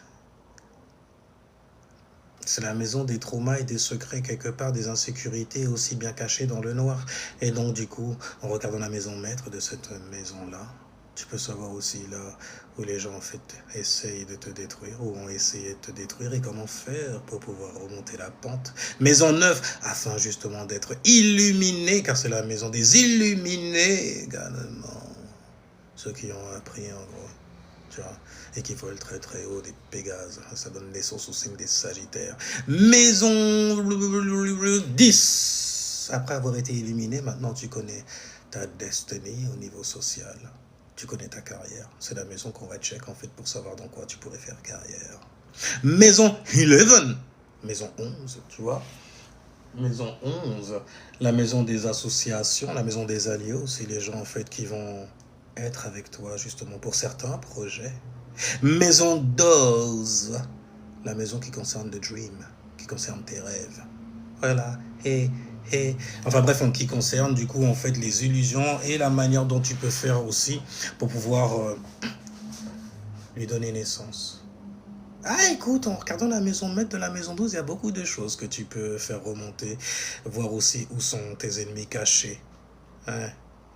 c'est la maison des traumas et des secrets, quelque part, des insécurités aussi bien cachées dans le noir. Et donc, du coup, en regardant la maison maître de cette maison-là, tu peux savoir aussi là où les gens, en fait, essayent de te détruire, ou ont essayé de te détruire, et comment faire pour pouvoir remonter la pente. Maison 9, afin justement d'être illuminé, car c'est la maison des illuminés également. Ceux qui ont appris, en gros, tu vois, et qui volent très très haut, des Pégases, ça donne naissance au signe des Sagittaires. Maison 10, après avoir été illuminé, maintenant tu connais ta destinée au niveau social, tu connais ta carrière, c'est la maison qu'on va check en fait pour savoir dans quoi tu pourrais faire carrière. Maison 11, maison 11, tu vois, maison 11, la maison des associations, la maison des alliés aussi, les gens en fait qui vont être avec toi justement pour certains projets. Maison 12, la maison qui concerne le dream, qui concerne tes rêves. Voilà, enfin bref, qui concerne du coup en fait les illusions et la manière dont tu peux faire aussi pour pouvoir lui donner naissance. Ah écoute, en regardant la maison maître de la maison 12, il y a beaucoup de choses que tu peux faire remonter, voir aussi où sont tes ennemis cachés. Hein?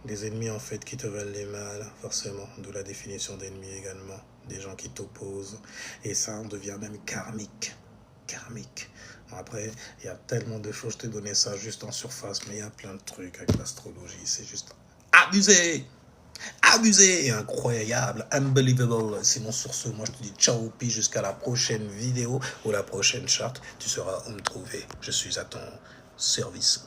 Des ennemis en fait qui te veulent les mal, forcément, d'où la définition d'ennemi également, des gens qui t'opposent, et ça on devient même karmique. Bon, après, il y a tellement de choses, je t'ai donné ça juste en surface, mais il y a plein de trucs avec l'astrologie, c'est juste abusé et incroyable, unbelievable. Sinon sur ce, moi je te dis ciao, puis jusqu'à la prochaine vidéo ou la prochaine charte, tu sauras où me trouver, je suis à ton service.